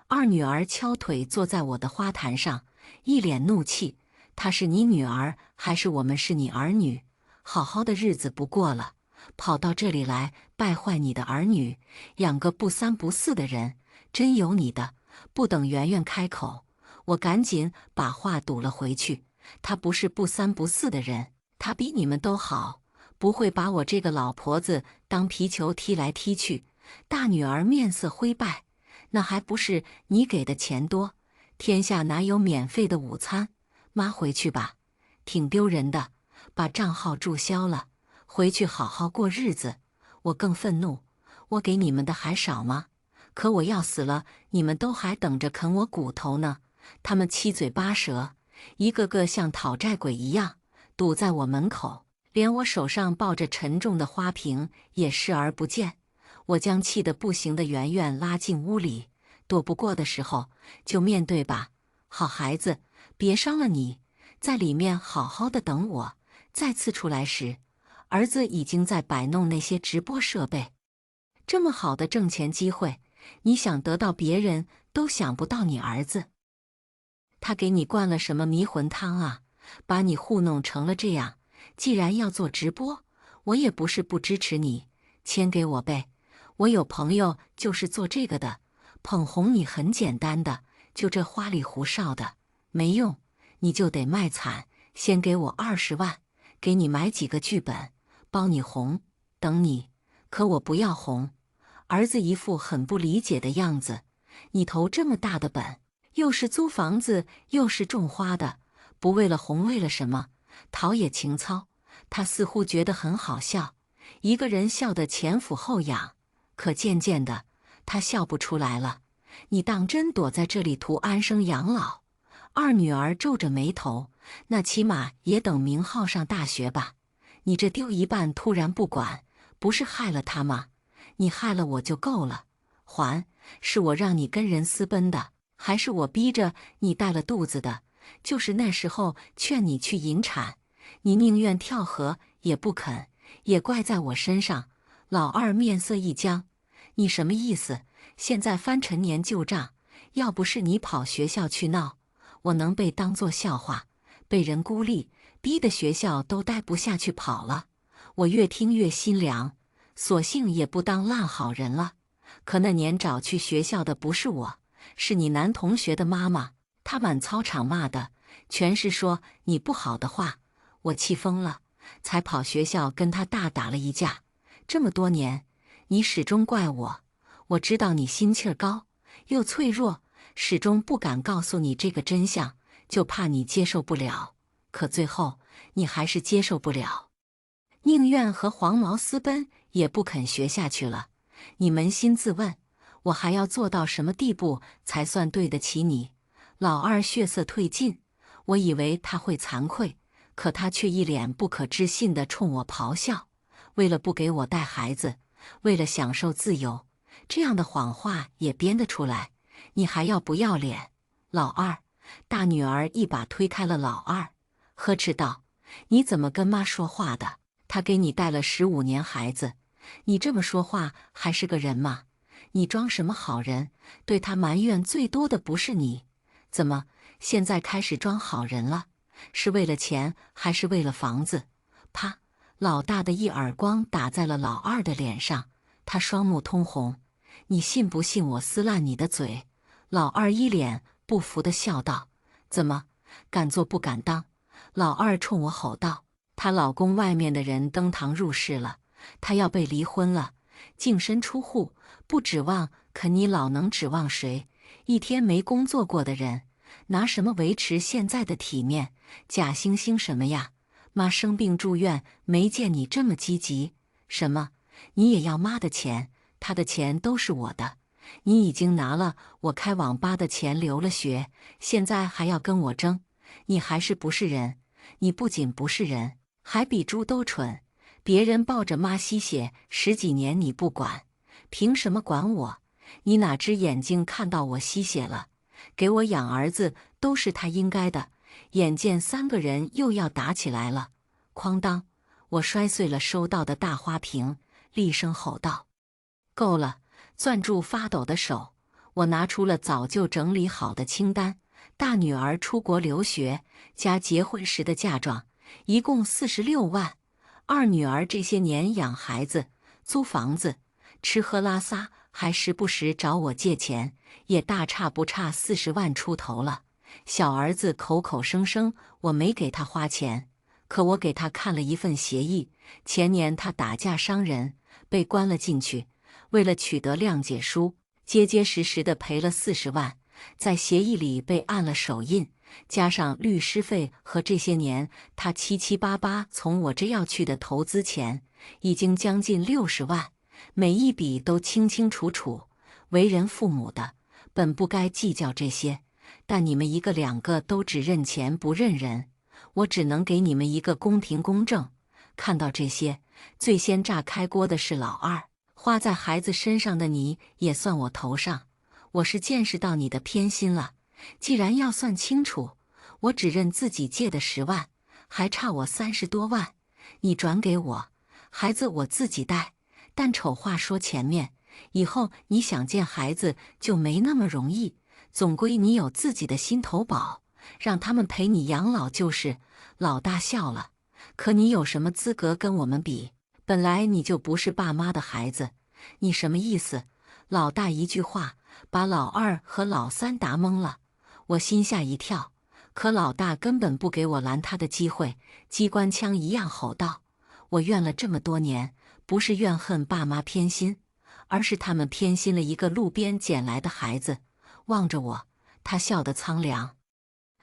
二女儿敲腿坐在我的花坛上，一脸怒气：“她是你女儿，还是我们是你儿女？好好的日子不过了，跑到这里来败坏你的儿女，养个不三不四的人，真有你的！”不等圆圆开口，我赶紧把话堵了回去。她不是不三不四的人，她比你们都好，不会把我这个老婆子当皮球踢来踢去。大女儿面色灰败：“那还不是你给的钱多？天下哪有免费的午餐？妈回去吧，挺丢人的，把账号注销了，回去好好过日子。”我更愤怒：“我给你们的还少吗？可我要死了，你们都还等着啃我骨头呢！”他们七嘴八舌，一个个像讨债鬼一样堵在我门口，连我手上抱着沉重的花瓶也视而不见。我将气得不行的圆圆拉进屋里，躲不过的时候就面对吧，好孩子，别伤了你，在里面好好的等我。再次出来时，儿子已经在摆弄那些直播设备。这么好的挣钱机会，你想得到别人都想不到你儿子。他给你灌了什么迷魂汤啊？把你糊弄成了这样。既然要做直播，我也不是不支持你，钱给我呗。我有朋友就是做这个的，捧红你很简单的，就这花里胡哨的没用，你就得卖惨。先给我20万，给你买几个剧本，包你红，等你。可我不要红。儿子一副很不理解的样子：“你投这么大的本，又是租房子，又是种花的，不为了红，为了什么？陶冶情操。”他似乎觉得很好笑，一个人笑得前俯后仰。可渐渐的，他笑不出来了。你当真躲在这里图安生养老？二女儿皱着眉头：“那起码也等明浩上大学吧。你这丢一半突然不管，不是害了他吗？你害了我就够了。是我让你跟人私奔的，还是我逼着你带了肚子的？就是那时候劝你去引产，你宁愿跳河也不肯，也怪在我身上。”老二面色一僵：“你什么意思？现在翻陈年旧账，要不是你跑学校去闹，我能被当作笑话，被人孤立，逼得学校都待不下去跑了。”我越听越心凉，索性也不当烂好人了。可那年找去学校的不是我，是你男同学的妈妈。她满操场骂的，全是说你不好的话。我气疯了，才跑学校跟她大打了一架。这么多年，你始终怪我。我知道你心气儿高，又脆弱，始终不敢告诉你这个真相，就怕你接受不了。可最后，你还是接受不了，宁愿和黄毛私奔，也不肯学下去了。你扪心自问，我还要做到什么地步才算对得起你？老二血色褪尽，我以为他会惭愧，可他却一脸不可置信地冲我咆哮。为了不给我带孩子，为了享受自由，这样的谎话也编得出来，你还要不要脸？老二，大女儿一把推开了老二，呵斥道：“你怎么跟妈说话的？她给你带了15年孩子，你这么说话还是个人吗？你装什么好人？对她埋怨最多的不是你，怎么现在开始装好人了？是为了钱还是为了房子？”啪！老大的一耳光打在了老二的脸上，他双目通红。你信不信我撕烂你的嘴？老二一脸不服地笑道：“怎么，敢做不敢当？”老二冲我吼道：“她老公外面的人登堂入室了，她要被离婚了，净身出户，不指望，可你老能指望谁？一天没工作过的人，拿什么维持现在的体面？假惺惺什么呀？妈生病住院，没见你这么积极。什么？你也要妈的钱？她的钱都是我的。你已经拿了我开网吧的钱留了学，现在还要跟我争？你还是不是人？你不仅不是人，还比猪都蠢。别人抱着妈吸血10几年你不管，凭什么管我？你哪只眼睛看到我吸血了？给我养儿子都是他应该的。眼见3个人又要打起来了，哐当！我摔碎了收到的大花瓶，厉声吼道：“够了！”攥住发抖的手，我拿出了早就整理好的清单：大女儿出国留学加结婚时的嫁妆，一共46万；二女儿这些年养孩子、租房子、吃喝拉撒，还时不时找我借钱，也大差不差40万出头了。小儿子口口声声我没给他花钱，可我给他看了一份协议，前年他打架伤人，被关了进去，为了取得谅解书，结结实实的赔了40万，在协议里被按了手印，加上律师费和这些年他七七八八从我这要去的投资钱，已经将近60万，每一笔都清清楚楚。为人父母的，本不该计较这些，但你们一个两个都只认钱不认人，我只能给你们一个公平公正。看到这些，最先炸开锅的是老二，花在孩子身上的你也算我头上。我是见识到你的偏心了，既然要算清楚，我只认自己借的10万，还差我30多万，你转给我，孩子我自己带。但丑话说前面，以后你想见孩子就没那么容易，总归你有自己的心头宝，让他们陪你养老就是。老大笑了，可你有什么资格跟我们比？本来你就不是爸妈的孩子，你什么意思？老大一句话把老二和老三答懵了，我心吓一跳，可老大根本不给我拦他的机会，机关枪一样吼道：“我怨了这么多年，不是怨恨爸妈偏心，而是他们偏心了一个路边捡来的孩子。”望着我，他笑得苍凉。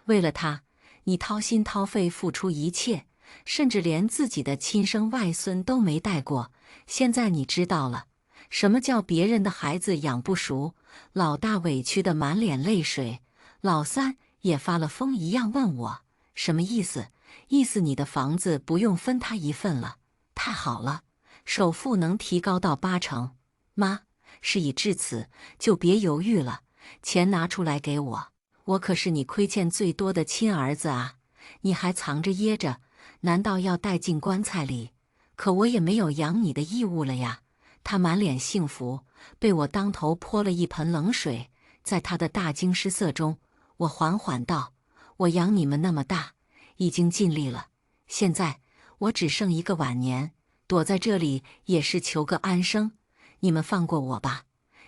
为了他，你掏心掏肺付出一切，甚至连自己的亲生外孙都没带过。现在你知道了，什么叫别人的孩子养不熟？老大委屈得满脸泪水，老三也发了疯一样问我，什么意思？意思你的房子不用分他一份了？太好了，首付能提高到80%。妈，事已至此，就别犹豫了，钱拿出来给我，我可是你亏欠最多的亲儿子啊！你还藏着掖着，难道要带进棺材里？可我也没有养你的义务了呀。他满脸幸福，被我当头泼了一盆冷水。在他的大惊失色中，我缓缓道：“我养你们那么大，已经尽力了，现在我只剩一个晚年，躲在这里也是求个安生。你们放过我吧，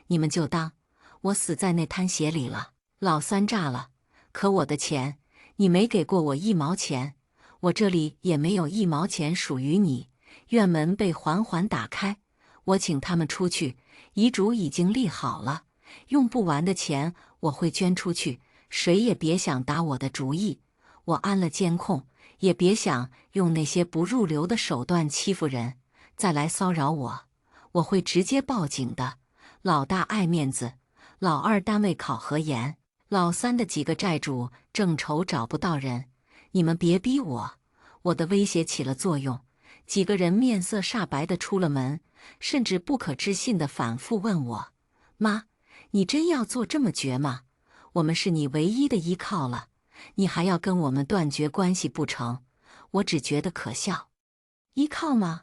你们就当我死在那滩血里了。老三炸了，可我的钱，你没给过我1毛钱，我这里也没有1毛钱属于你。院门被缓缓打开，我请他们出去，遗嘱已经立好了，用不完的钱我会捐出去，谁也别想打我的主意。我安了监控，也别想用那些不入流的手段欺负人，再来骚扰我，我会直接报警的。老大爱面子，老二单位考核严，老三的几个债主正愁找不到人，你们别逼我。我的威胁起了作用，几个人面色煞白地出了门，甚至不可置信地反复问我：妈，你真要做这么绝吗？我们是你唯一的依靠了，你还要跟我们断绝关系不成？我只觉得可笑。依靠吗？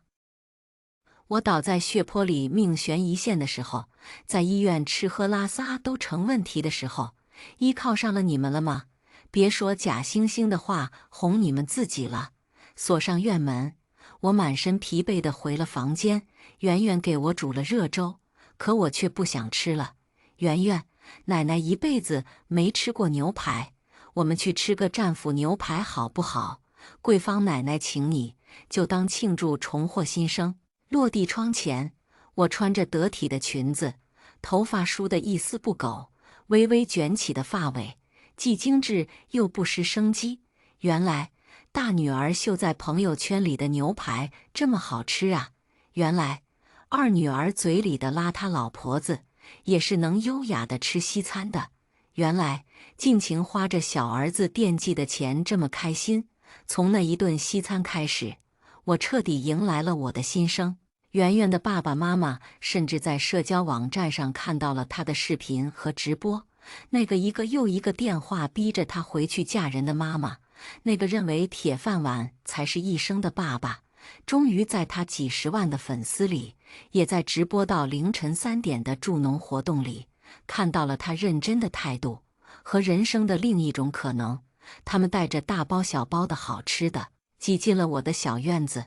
我倒在血泊里命悬一线的时候，在医院吃喝拉撒都成问题的时候，依靠上了你们了吗？别说假惺惺的话哄你们自己了。锁上院门，我满身疲惫地回了房间。圆圆给我煮了热粥，可我却不想吃了。圆圆，奶奶一辈子没吃过牛排，我们去吃个战斧牛排好不好？桂芳奶奶请你，就当庆祝重获新生。落地窗前，我穿着得体的裙子，头发梳得一丝不苟，微微卷起的发尾，既精致又不失生机。原来大女儿秀在朋友圈里的牛排这么好吃啊！原来二女儿嘴里的邋遢老婆子也是能优雅的吃西餐的。原来尽情花着小儿子惦记的钱这么开心。从那一顿西餐开始，我彻底迎来了我的新生。圆圆的爸爸妈妈甚至在社交网站上看到了她的视频和直播，那个一个又一个电话逼着她回去嫁人的妈妈，那个认为铁饭碗才是一生的爸爸，终于在他几十万的粉丝里，也在直播到凌晨3点的助农活动里，看到了他认真的态度和人生的另一种可能。他们带着大包小包的好吃的，挤进了我的小院子。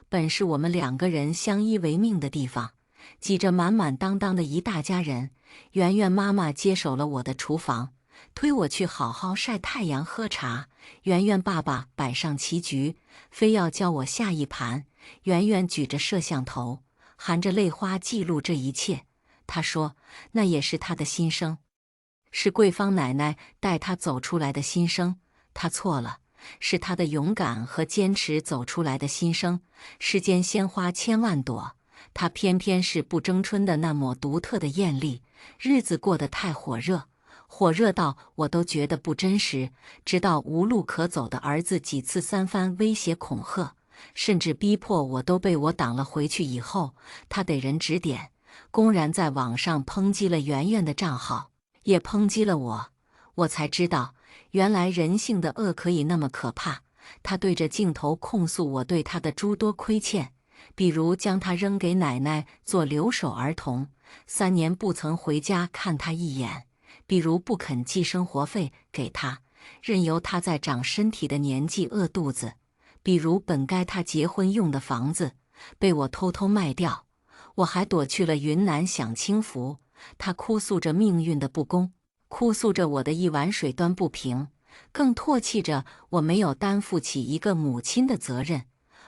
本是我们2个人相依为命的地方，挤着满满当当的一大家人。圆圆妈妈接手了我的厨房，推我去好好晒太阳喝茶。圆圆爸爸摆上棋局，非要教我下一盘。圆圆举着摄像头，含着泪花记录这一切。他说那也是他的心声，是桂芳奶奶带他走出来的心声。他错了，是他的勇敢和坚持走出来的心声。世间鲜花千万朵，他偏偏是不争春的那抹独特的艳丽。日子过得太火热，火热到我都觉得不真实。直到无路可走的儿子几次3番威胁恐吓，甚至逼迫我都被我挡了回去以后，他得人指点，公然在网上抨击了圆圆的账号，也抨击了我。我才知道，原来人性的恶可以那么可怕。他对着镜头控诉我对他的诸多亏欠，比如将他扔给奶奶做留守儿童，3年不曾回家看他一眼；比如不肯寄生活费给他，任由他在长身体的年纪饿肚子；比如本该他结婚用的房子被我偷偷卖掉，我还躲去了云南享清福。他哭诉着命运的不公，哭诉着我的一碗水端不平，更唾弃着我没有担负起一个母亲的责任。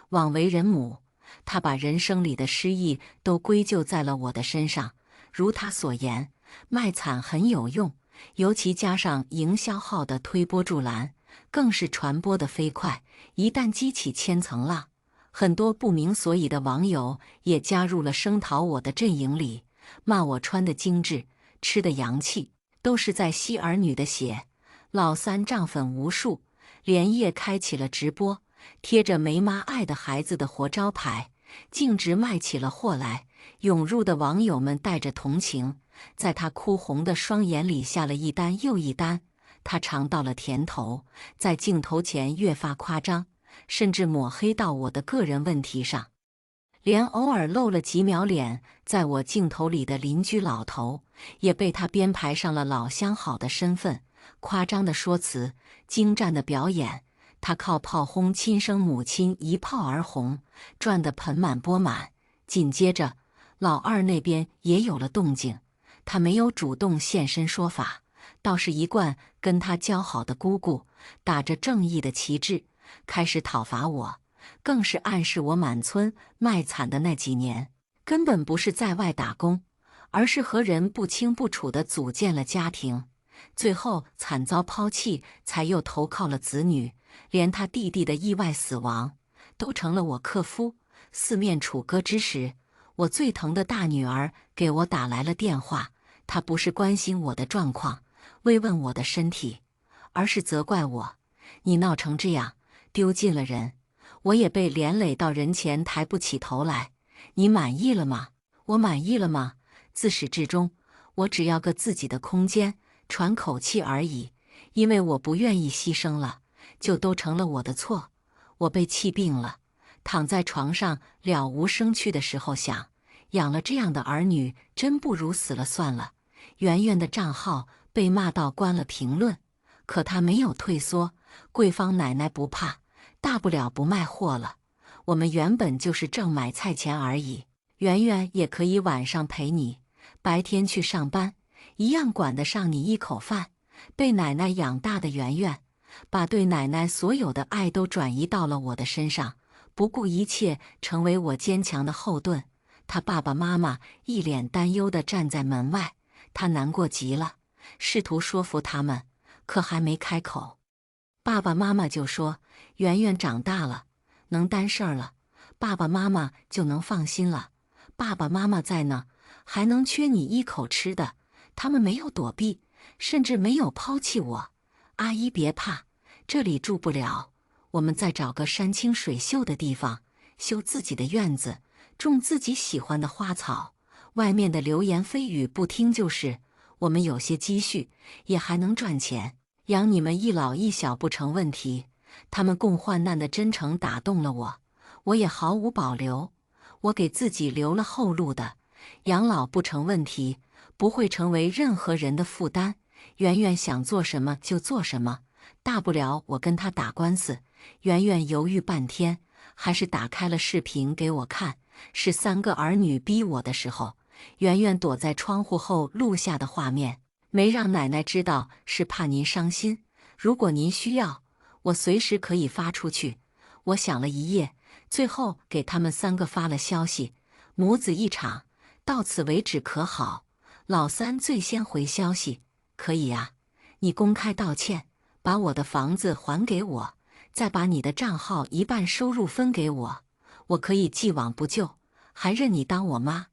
枉为人母，他把人生里的失意都归咎在了我的身上。如他所言，卖惨很有用，尤其加上营销号的推波助澜，更是传播的飞快。一旦激起千层浪，很多不明所以的网友也加入了声讨我的阵营里，骂我穿得精致，吃得洋气，都是在吸儿女的血。老三涨粉无数，连夜开启了直播，贴着没妈爱的孩子的活招牌，径直卖起了货来。涌入的网友们带着同情，在他哭红的双眼里下了一单又一单。他尝到了甜头，在镜头前越发夸张，甚至抹黑到我的个人问题上。连偶尔露了几秒脸在我镜头里的邻居老头，也被他编排上了老相好的身份。夸张的说辞，精湛的表演，他靠炮轰亲生母亲一炮而红，赚得盆满钵满。紧接着，老二那边也有了动静，他没有主动现身说法，倒是一贯跟他交好的姑姑，打着正义的旗帜，开始讨伐我，更是暗示我满村卖惨的那几年，根本不是在外打工，而是和人不清不楚地组建了家庭，最后惨遭抛弃，才又投靠了子女，连他弟弟的意外死亡，都成了我克夫。四面楚歌之时，我最疼的大女儿给我打来了电话，她不是关心我的状况，慰问我的身体，而是责怪我：你闹成这样，丢尽了人，我也被连累到人前抬不起头来，你满意了吗？我满意了吗？自始至终，我只要个自己的空间，喘口气而已，因为我不愿意牺牲了，就都成了我的错。我被气病了，躺在床上了无生趣的时候想，养了这样的儿女，真不如死了算了。圆圆的账号被骂到关了评论，可她没有退缩。桂芳奶奶不怕，大不了不卖货了。我们原本就是挣买菜钱而已，圆圆也可以晚上陪你，白天去上班，一样管得上你一口饭。被奶奶养大的圆圆，把对奶奶所有的爱都转移到了我的身上，不顾一切成为我坚强的后盾。他爸爸妈妈一脸担忧地站在门外，他难过极了，试图说服他们，可还没开口，爸爸妈妈就说：圆圆长大了，能担事儿了，爸爸妈妈就能放心了。爸爸妈妈在呢，还能缺你一口吃的。他们没有躲避，甚至没有抛弃我。阿姨别怕，这里住不了，我们再找个山清水秀的地方，修自己的院子，种自己喜欢的花草。外面的流言蜚语不听就是，我们有些积蓄，也还能赚钱，养你们一老一小不成问题。他们共患难的真诚打动了我，我也毫无保留。我给自己留了后路的，养老不成问题，不会成为任何人的负担。圆圆想做什么就做什么，大不了我跟他打官司。圆圆犹豫半天，还是打开了视频给我看，是3个儿女逼我的时候，圆圆躲在窗户后录下的画面。没让奶奶知道，是怕您伤心，如果您需要，我随时可以发出去。我想了一夜，最后给他们3个发了消息，母子一场，到此为止可好？老三最先回消息，可以啊，你公开道歉，把我的房子还给我，再把你的账号一半收入分给我，我可以既往不咎，还认你当我妈。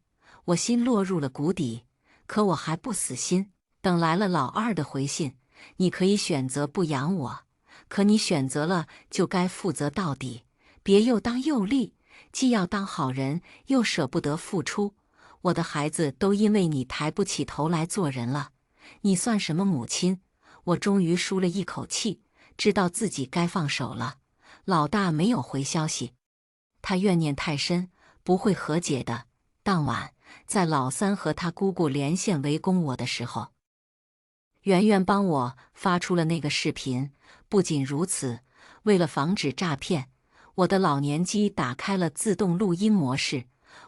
我心落入了谷底，可我还不死心，等来了老二的回信，你可以选择不养我，可你选择了就该负责到底，别又当又立，既要当好人，又舍不得付出。我的孩子都因为你抬不起头来做人了，你算什么母亲？我终于舒了一口气，知道自己该放手了。老大没有回消息，他怨念太深，不会和解的。当晚，在老三和他姑姑连线围攻我的时候，圆圆帮我发出了那个视频。不仅如此，为了防止诈骗，我的老年机打开了自动录音模式。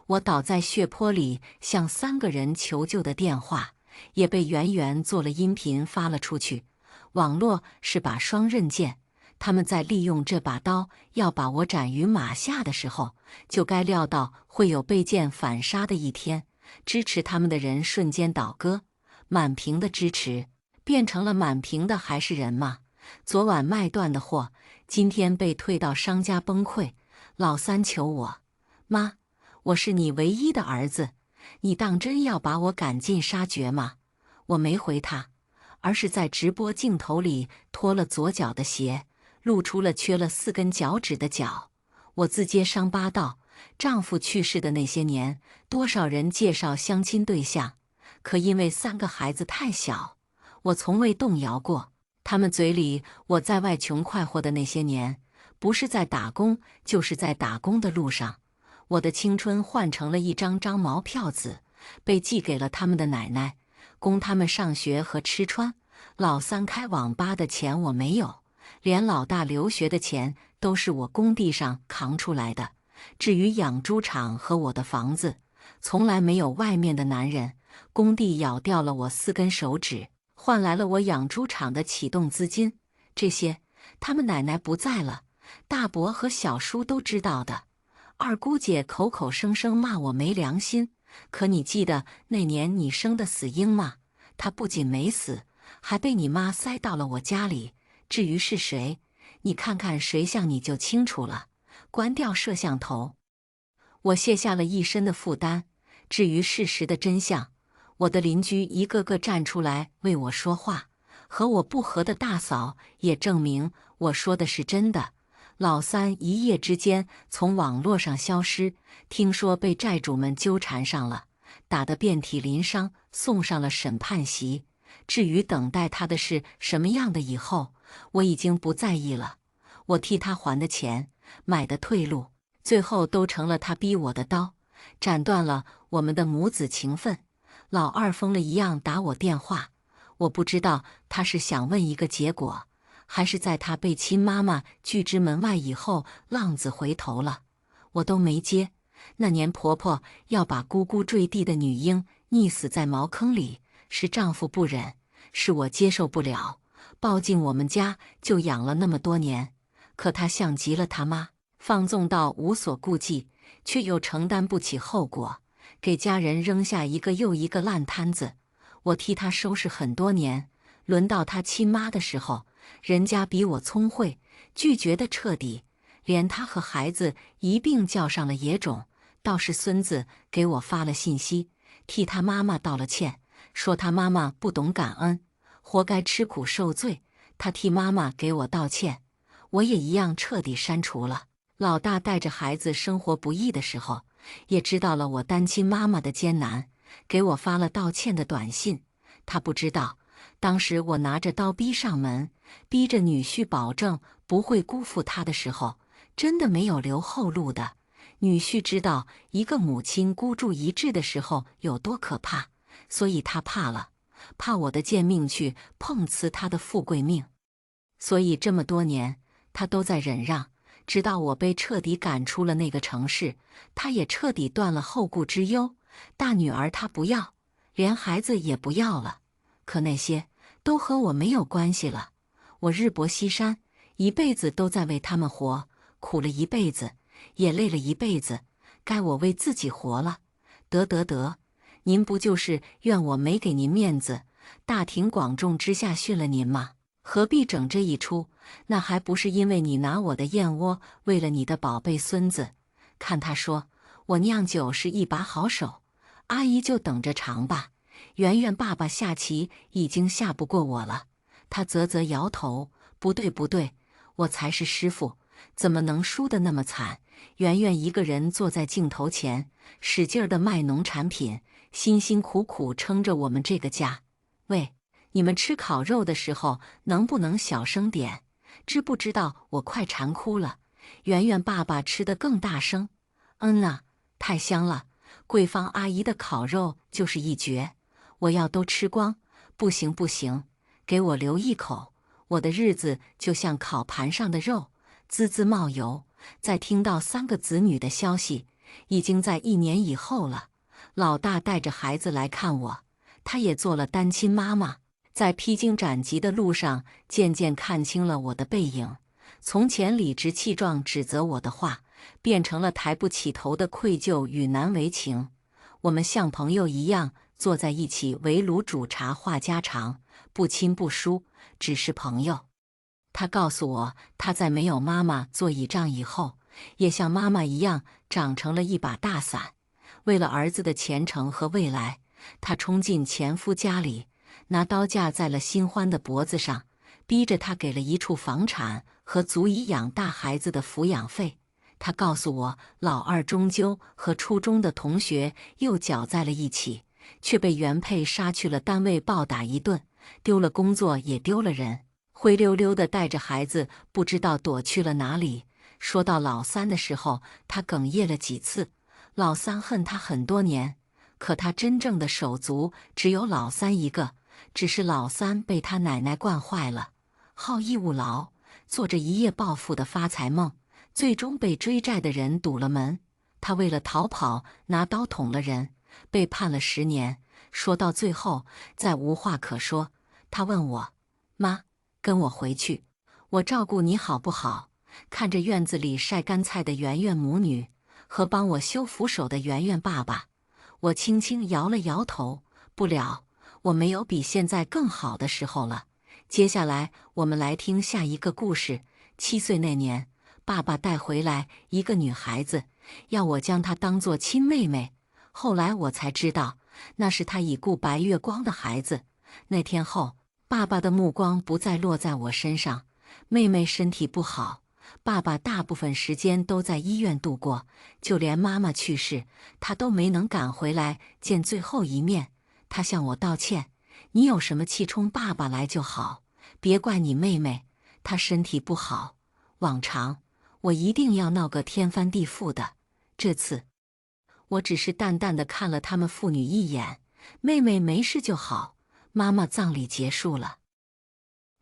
我倒在血泊里向3个人求救的电话，也被圆圆做了音频发了出去。网络是把双刃剑，他们在利用这把刀要把我斩于马下的时候，就该料到会有被剑反杀的一天。支持他们的人瞬间倒戈，满屏的支持变成了满屏的还是人吗？昨晚卖断的货，今天被退到商家崩溃。老三求我：妈，我是你唯一的儿子，你当真要把我赶尽杀绝吗？我没回他，而是在直播镜头里脱了左脚的鞋，露出了缺了4根脚趾的脚。我自揭伤疤道：丈夫去世的那些年，多少人介绍相亲对象，可因为3个孩子太小，我从未动摇过。他们嘴里我在外穷快活的那些年，不是在打工，就是在打工的路上。我的青春换成了一张张毛票子，被寄给了他们的奶奶，供他们上学和吃穿。老三开网吧的钱我没有，连老大留学的钱都是我工地上扛出来的。至于养猪场和我的房子，从来没有外面的男人，工地咬掉了我4根手指，换来了我养猪场的启动资金。这些他们奶奶不在了，大伯和小叔都知道的。二姑姐口口声声骂我没良心，可你记得那年你生的死婴吗？他不仅没死，还被你妈塞到了我家里。至于是谁，你看看谁像你就清楚了。关掉摄像头。我卸下了一身的负担。至于事实的真相，我的邻居一个个站出来为我说话，和我不和的大嫂也证明我说的是真的。老三一夜之间从网络上消失，听说被债主们纠缠上了，打得遍体鳞伤，送上了审判席。至于等待他的是什么样的以后，我已经不在意了。我替他还的钱，买的退路，最后都成了他逼我的刀，斩断了我们的母子情分。老二疯了一样打我电话，我不知道他是想问一个结果，还是在他被亲妈妈拒之门外以后浪子回头了。我都没接。那年婆婆要把咕咕坠地的女婴溺死在茅坑里，是丈夫不忍，是我接受不了，抱进我们家就养了那么多年。可他像极了他妈，放纵到无所顾忌，却又承担不起后果，给家人扔下一个又一个烂摊子。我替他收拾很多年，轮到他亲妈的时候，人家比我聪慧，拒绝的彻底，连他和孩子一并叫上了野种。倒是孙子给我发了信息，替他妈妈道了歉，说他妈妈不懂感恩，活该吃苦受罪。他替妈妈给我道歉，我也一样彻底删除了。老大带着孩子生活不易的时候，也知道了我单亲妈妈的艰难，给我发了道歉的短信。他不知道，当时我拿着刀逼上门，逼着女婿保证不会辜负他的时候，真的没有留后路的。女婿知道一个母亲孤注一掷的时候有多可怕，所以他怕了，怕我的贱命去碰瓷他的富贵命。所以这么多年，他都在忍让，直到我被彻底赶出了那个城市，他也彻底断了后顾之忧。大女儿他不要，连孩子也不要了。可那些都和我没有关系了。我日薄西山，一辈子都在为他们活，苦了一辈子，也累了一辈子，该我为自己活了。得，您不就是怨我没给您面子，大庭广众之下训了您吗？何必整这一出？那还不是因为你拿我的燕窝喂了你的宝贝孙子。看他说我酿酒是一把好手，阿姨就等着尝吧。圆圆爸爸下棋已经下不过我了。他啧摇头，不对，我才是师傅，怎么能输得那么惨？圆圆一个人坐在镜头前，使劲儿地卖农产品，辛辛苦苦撑着我们这个家。喂，你们吃烤肉的时候能不能小声点？知不知道我快馋哭了？圆圆爸爸吃得更大声。啊，太香了，桂芳阿姨的烤肉就是一绝，我要都吃光。不行，给我留一口，我的日子就像烤盘上的肉，滋滋冒油。再听到3个子女的消息，已经在1年以后了。老大带着孩子来看我，他也做了单亲妈妈，在披荆斩棘的路上，渐渐看清了我的背影。从前理直气壮指责我的话，变成了抬不起头的愧疚与难为情。我们像朋友一样坐在一起围炉煮茶话家常，不亲不疏，只是朋友。他告诉我，他在没有妈妈做倚仗以后，也像妈妈一样长成了一把大伞。为了儿子的前程和未来，他冲进前夫家里，拿刀架在了新欢的脖子上，逼着他给了一处房产和足以养大孩子的抚养费。他告诉我，老二终究和初中的同学又搅在了一起，却被原配杀去了单位暴打一顿，丢了工作也丢了人，灰溜溜的带着孩子不知道躲去了哪里。说到老三的时候，他哽咽了几次。老三恨他很多年，可他真正的手足只有老三一个，只是老三被他奶奶惯坏了，好逸恶劳，做着一夜暴富的发财梦，最终被追债的人堵了门。他为了逃跑，拿刀捅了人，被判了10年，说到最后，再无话可说。他问我：妈，跟我回去，我照顾你好不好？看着院子里晒干菜的圆圆母女和帮我修扶手的圆圆爸爸，我轻轻摇了摇头。不了，我没有比现在更好的时候了。接下来我们来听下一个故事。7岁那年，爸爸带回来一个女孩子，要我将她当作亲妹妹。后来我才知道，那是他已故白月光的孩子。那天后，爸爸的目光不再落在我身上。妹妹身体不好，爸爸大部分时间都在医院度过，就连妈妈去世，他都没能赶回来见最后一面。他向我道歉：你有什么气冲爸爸来就好，别怪你妹妹，她身体不好。往常我一定要闹个天翻地覆的，这次我只是淡淡的看了他们父女一眼，妹妹没事就好，妈妈葬礼结束了。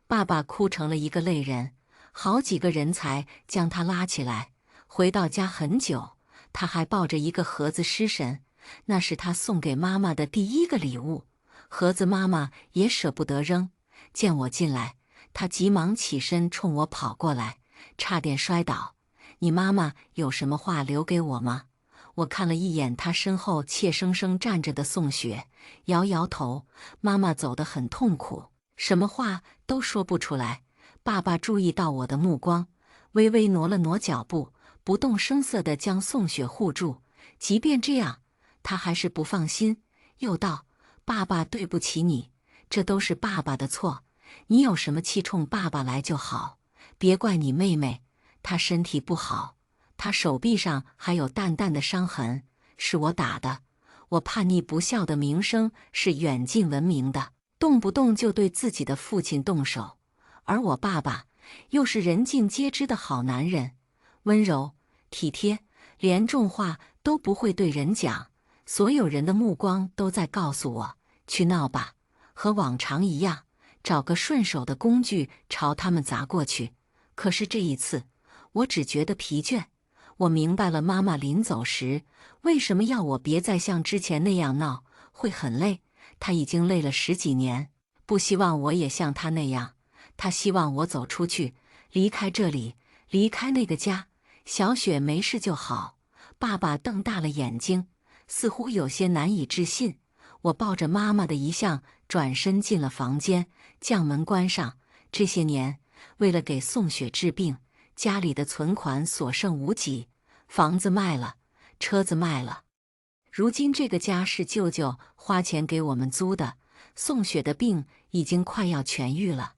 爸爸哭成了一个泪人，好几个人才将他拉起来。回到家很久，他还抱着一个盒子失神，那是他送给妈妈的第一个礼物。盒子妈妈也舍不得扔，见我进来，他急忙起身冲我跑过来，差点摔倒。你妈妈有什么话留给我吗？我看了一眼他身后怯生生站着的宋雪，摇摇头。妈妈走得很痛苦，什么话都说不出来。爸爸注意到我的目光，微微挪了挪脚步，不动声色地将宋雪护住。即便这样，他还是不放心，又道：爸爸对不起你，这都是爸爸的错，你有什么气冲爸爸来就好，别怪你妹妹，她身体不好，她手臂上还有淡淡的伤痕，是我打的。我叛逆不孝的名声是远近闻名的，动不动就对自己的父亲动手，而我爸爸又是人尽皆知的好男人，温柔体贴，连重话都不会对人讲。所有人的目光都在告诉我，去闹吧，和往常一样，找个顺手的工具朝他们砸过去。可是这一次，我只觉得疲倦。我明白了妈妈临走时为什么要我别再像之前那样闹，会很累。她已经累了10几年，不希望我也像她那样。她希望我走出去，离开这里，离开那个家。小雪没事就好。爸爸瞪大了眼睛，似乎有些难以置信。我抱着妈妈的遗像转身进了房间，将门关上。这些年，为了给宋雪治病，家里的存款所剩无几，房子卖了，车子卖了。如今这个家是舅舅花钱给我们租的。宋雪的病已经快要痊愈了，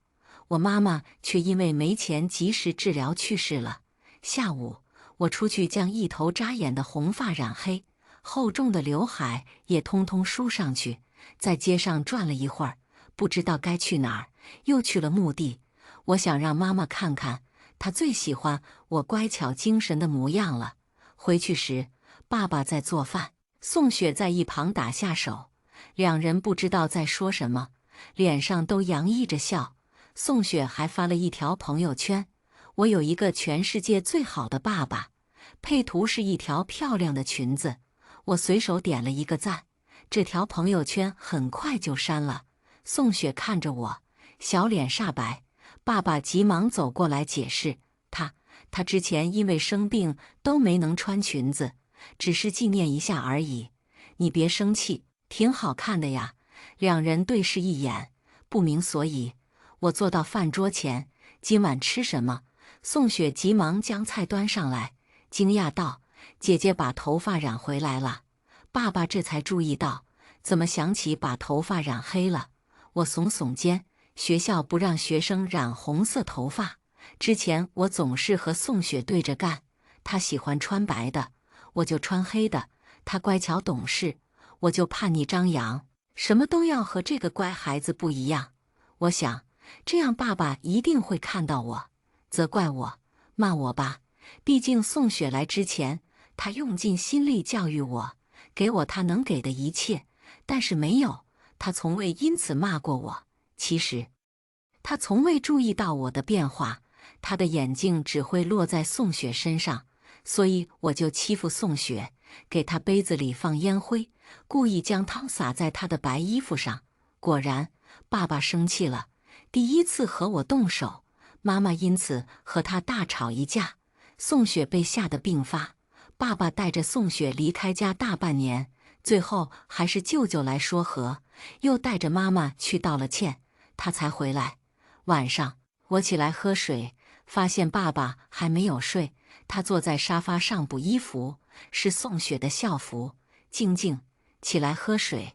我妈妈却因为没钱及时治疗去世了。下午，我出去将一头扎眼的红发染黑，厚重的刘海也通通梳上去，在街上转了一会儿，不知道该去哪儿，又去了墓地。我想让妈妈看看，她最喜欢我乖巧精神的模样了。回去时，爸爸在做饭，宋雪在一旁打下手，两人不知道在说什么，脸上都洋溢着笑。宋雪还发了一条朋友圈：我有一个全世界最好的爸爸，配图是一条漂亮的裙子。我随手点了一个赞，这条朋友圈很快就删了。宋雪看着我，小脸煞白。爸爸急忙走过来解释，他之前因为生病都没能穿裙子，只是纪念一下而已。你别生气，挺好看的呀。两人对视一眼，不明所以。我坐到饭桌前，今晚吃什么？宋雪急忙将菜端上来，惊讶道：姐姐把头发染回来了。爸爸这才注意到，怎么想起把头发染黑了？我耸耸肩，学校不让学生染红色头发。之前我总是和宋雪对着干，她喜欢穿白的，我就穿黑的；她乖巧懂事，我就叛逆张扬，什么都要和这个乖孩子不一样。我想，这样爸爸一定会看到我，责怪我，骂我吧。毕竟宋雪来之前，他用尽心力教育我，给我他能给的一切，但是没有，他从未因此骂过我。其实，他从未注意到我的变化，他的眼睛只会落在宋雪身上。所以我就欺负宋雪，给她杯子里放烟灰，故意将汤洒在她的白衣服上。果然，爸爸生气了，第一次和我动手，妈妈因此和他大吵一架。宋雪被吓得病发，爸爸带着宋雪离开家大半年，最后还是舅舅来说和，又带着妈妈去道了歉，他才回来。晚上，我起来喝水，发现爸爸还没有睡，他坐在沙发上补衣服，是宋雪的校服。静静，起来喝水。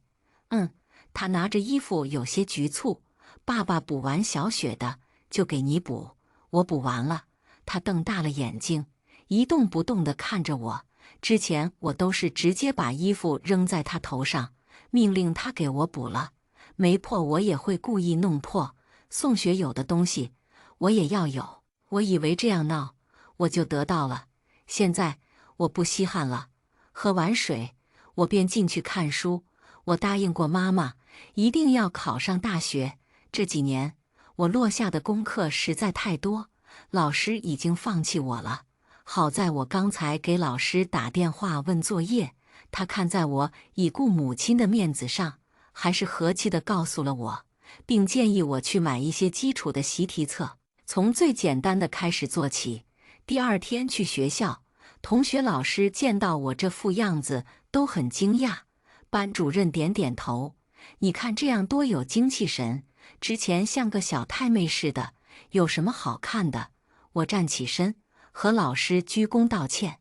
他拿着衣服有些局促。爸爸补完小雪的，就给你补。我补完了。他瞪大了眼睛，一动不动地看着我。之前我都是直接把衣服扔在他头上，命令他给我补了。没破我也会故意弄破。宋雪有的东西，我也要有。我以为这样闹，我就得到了。现在我不稀罕了。喝完水，我便进去看书。我答应过妈妈，一定要考上大学。这几年，我落下的功课实在太多，老师已经放弃我了。好在我刚才给老师打电话问作业，他看在我已故母亲的面子上，还是和气地告诉了我，并建议我去买一些基础的习题册，从最简单的开始做起。第二天去学校，同学老师见到我这副样子都很惊讶。班主任点点头，你看这样多有精气神，之前像个小太妹似的，有什么好看的？我站起身，和老师鞠躬道歉。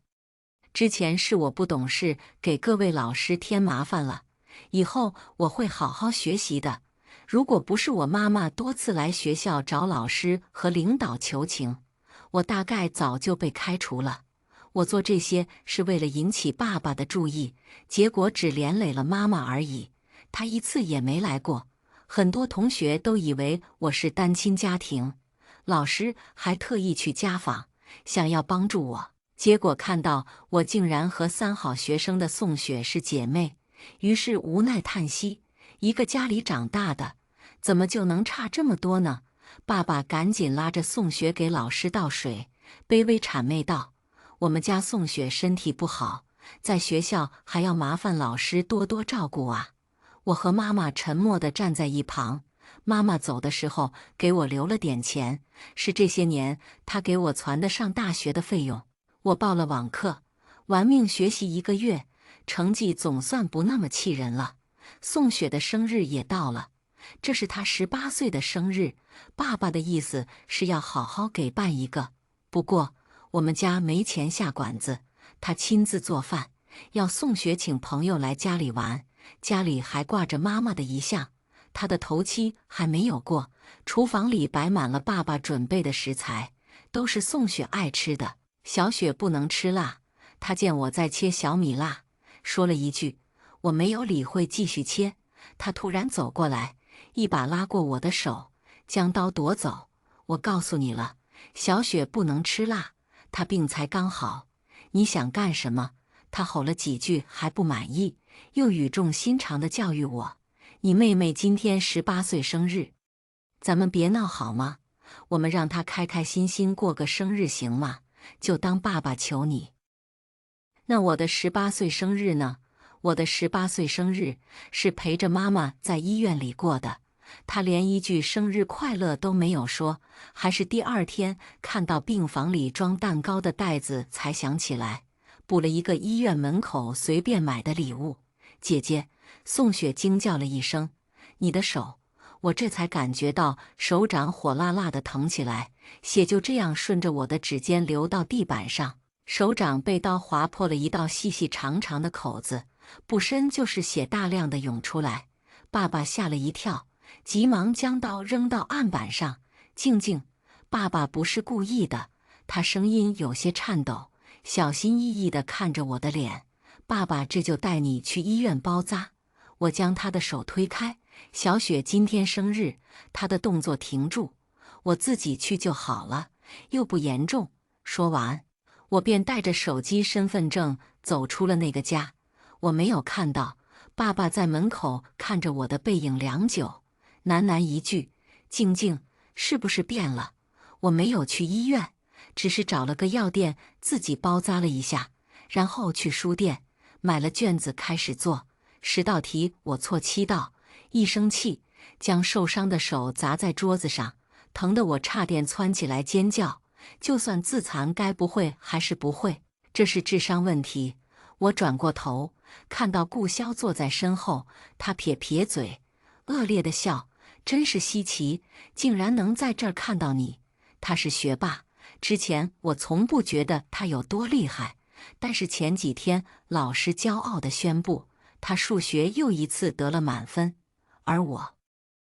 之前是我不懂事，给各位老师添麻烦了，以后我会好好学习的。如果不是我妈妈多次来学校找老师和领导求情，我大概早就被开除了。我做这些是为了引起爸爸的注意，结果只连累了妈妈而已。他一次也没来过，很多同学都以为我是单亲家庭，老师还特意去家访，想要帮助我。结果看到我竟然和三好学生的宋雪是姐妹，于是无奈叹息：一个家里长大的，怎么就能差这么多呢？爸爸赶紧拉着宋雪给老师倒水，卑微谄媚道：我们家宋雪身体不好，在学校还要麻烦老师多多照顾啊。我和妈妈沉默地站在一旁。妈妈走的时候给我留了点钱，是这些年她给我攒的上大学的费用。我报了网课，玩命学习1个月，成绩总算不那么气人了。宋雪的生日也到了，这是她18岁的生日，爸爸的意思是要好好给办一个。不过我们家没钱下馆子，他亲自做饭，要宋雪请朋友来家里玩，家里还挂着妈妈的遗像。他的头七还没有过，厨房里摆满了爸爸准备的食材，都是宋雪爱吃的。小雪不能吃辣，他见我在切小米辣，说了一句，我没有理会，继续切。他突然走过来，一把拉过我的手，将刀夺走。我告诉你了，小雪不能吃辣，她病才刚好。你想干什么？他吼了几句还不满意，又语重心长地教育我：你妹妹今天18岁生日，咱们别闹好吗？我们让她开开心心过个生日行吗？就当爸爸求你。那我的18岁生日呢？我的18岁生日是陪着妈妈在医院里过的，她连一句生日快乐都没有说，还是第二天看到病房里装蛋糕的袋子才想起来，补了一个医院门口随便买的礼物。姐姐，宋雪惊叫了一声，你的手！我这才感觉到手掌火辣辣的疼起来，血就这样顺着我的指尖流到地板上，手掌被刀划破了一道细细长长的口子，不深就是血大量的涌出来。爸爸吓了一跳，急忙将刀扔到案板上。静静，爸爸不是故意的。他声音有些颤抖，小心翼翼地看着我的脸。爸爸这就带你去医院包扎。我将他的手推开。小雪今天生日，她的动作停住，我自己去就好了，又不严重。说完，我便带着手机、身份证走出了那个家。我没有看到爸爸在门口看着我的背影良久，喃喃一句：静静，是不是变了？我没有去医院，只是找了个药店自己包扎了一下，然后去书店买了卷子开始做。10道题我错7道，一生气将受伤的手砸在桌子上，疼得我差点窜起来尖叫。就算自残，该不会还是不会，这是智商问题。我转过头，看到顾潇坐在身后，他撇撇嘴，恶劣的笑，真是稀奇，竟然能在这儿看到你。他是学霸，之前我从不觉得他有多厉害，但是前几天老师骄傲地宣布，他数学又一次得了满分，而我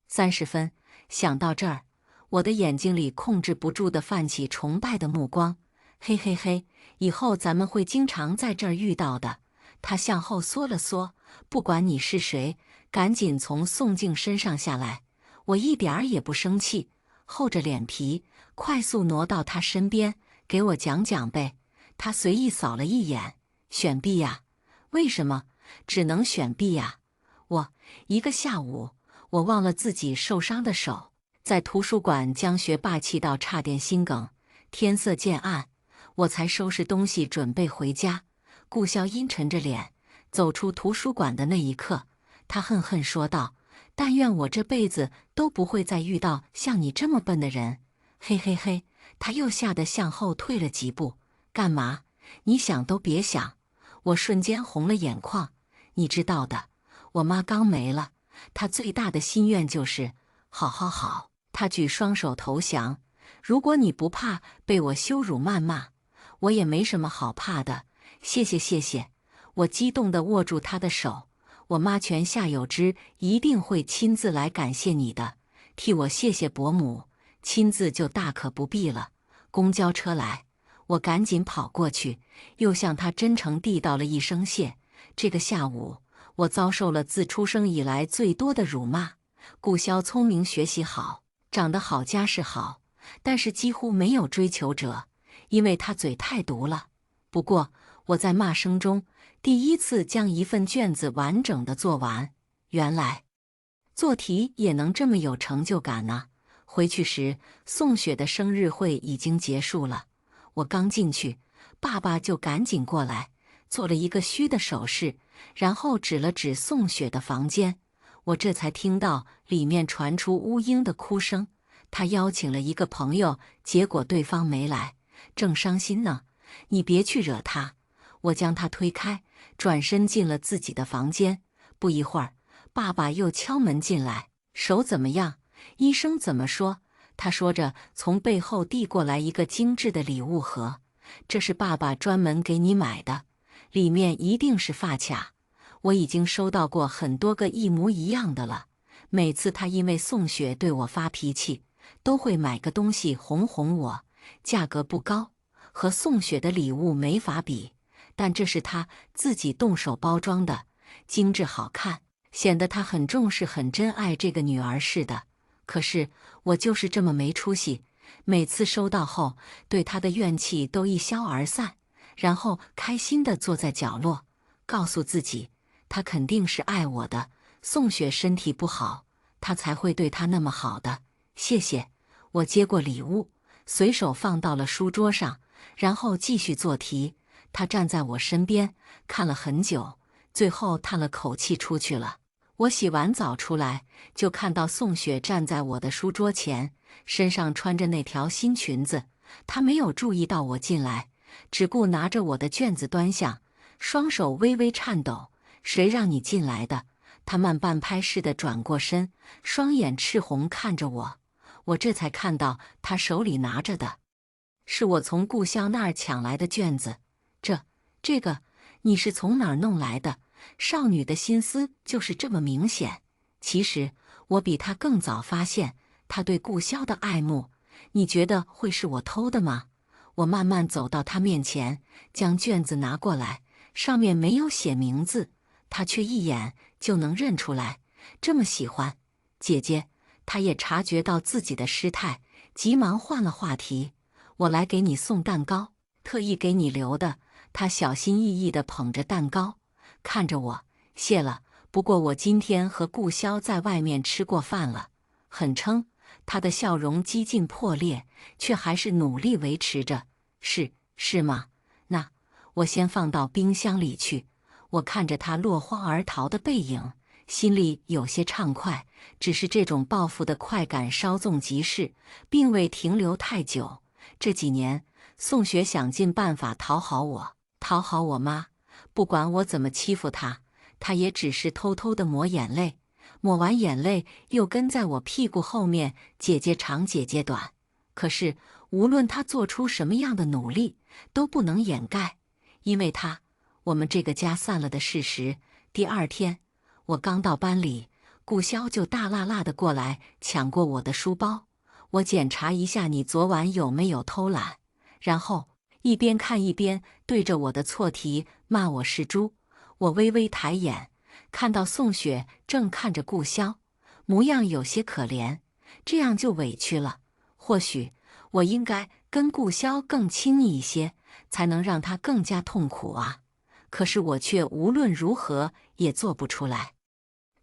30分。想到这儿，我的眼睛里控制不住地泛起崇拜的目光。嘿嘿嘿，以后咱们会经常在这儿遇到的。他向后缩了缩，不管你是谁，赶紧从宋静身上下来。我一点儿也不生气，厚着脸皮快速挪到他身边，给我讲讲呗。他随意扫了一眼，选 B 呀？为什么？只能选 B 呀？一个下午，我忘了自己受伤的手，在图书馆将学霸气到差点心梗。天色渐暗，我才收拾东西准备回家。顾潇阴沉着脸走出图书馆的那一刻，他恨恨说道：“但愿我这辈子都不会再遇到像你这么笨的人。”嘿嘿嘿，他又吓得向后退了几步。干嘛？你想都别想！我瞬间红了眼眶。你知道的，我妈刚没了，她最大的心愿就是好好好。她举双手投降。如果你不怕被我羞辱谩骂，我也没什么好怕的。谢谢谢谢。我激动地握住她的手。我妈泉下有知，一定会亲自来感谢你的，替我谢谢伯母，亲自就大可不必了。公交车来，我赶紧跑过去，又向她真诚地道了一声谢。这个下午，我遭受了自出生以来最多的辱骂。顾潇聪明学习好，长得好家世好，但是几乎没有追求者，因为他嘴太毒了。不过我在骂声中第一次将一份卷子完整的做完，原来做题也能这么有成就感呢。回去时，宋雪的生日会已经结束了。我刚进去，爸爸就赶紧过来，做了一个虚的手势，然后指了指宋雪的房间。我这才听到里面传出乌英的哭声。他邀请了一个朋友，结果对方没来，正伤心呢。你别去惹他。我将他推开，转身进了自己的房间。不一会儿，爸爸又敲门进来。手怎么样？医生怎么说？他说着，从背后递过来一个精致的礼物盒。这是爸爸专门给你买的，里面一定是发卡。我已经收到过很多个一模一样的了。每次他因为宋雪对我发脾气，都会买个东西哄哄我，价格不高，和宋雪的礼物没法比，但这是他自己动手包装的，精致好看，显得他很重视很珍爱这个女儿似的。可是我就是这么没出息，每次收到后，对他的怨气都一消而散，然后开心地坐在角落，告诉自己，他肯定是爱我的，宋雪身体不好，他才会对他那么好的。谢谢。我接过礼物，随手放到了书桌上，然后继续做题。他站在我身边，看了很久，最后叹了口气出去了。我洗完澡出来，就看到宋雪站在我的书桌前，身上穿着那条新裙子。她没有注意到我进来，只顾拿着我的卷子端详，双手微微颤抖。谁让你进来的？她慢半拍似的转过身，双眼赤红看着我。我这才看到她手里拿着的，是我从顾潇那儿抢来的卷子。这个，你是从哪儿弄来的？少女的心思就是这么明显。其实我比她更早发现她对顾潇的爱慕。你觉得会是我偷的吗？我慢慢走到她面前，将卷子拿过来，上面没有写名字，她却一眼就能认出来。这么喜欢姐姐，她也察觉到自己的失态，急忙换了话题。我来给你送蛋糕，特意给你留的。她小心翼翼地捧着蛋糕，看着我，谢了。不过我今天和顾潇在外面吃过饭了，很撑。他的笑容几近破裂，却还是努力维持着。是吗？那我先放到冰箱里去。我看着他落荒而逃的背影，心里有些畅快。只是这种报复的快感稍纵即逝，并未停留太久。这几年，宋雪想尽办法讨好我，讨好我妈。不管我怎么欺负她，她也只是偷偷地抹眼泪。抹完眼泪，又跟在我屁股后面，姐姐长姐姐短。可是无论她做出什么样的努力，都不能掩盖，因为她，我们这个家散了的事实。第二天，我刚到班里，顾潇就大辣辣地过来抢过我的书包。我检查一下你昨晚有没有偷懒，然后一边看一边对着我的错题骂我是猪。我微微抬眼，看到宋雪正看着顾潇，模样有些可怜，这样就委屈了。或许我应该跟顾潇更亲密一些，才能让他更加痛苦啊。可是我却无论如何也做不出来，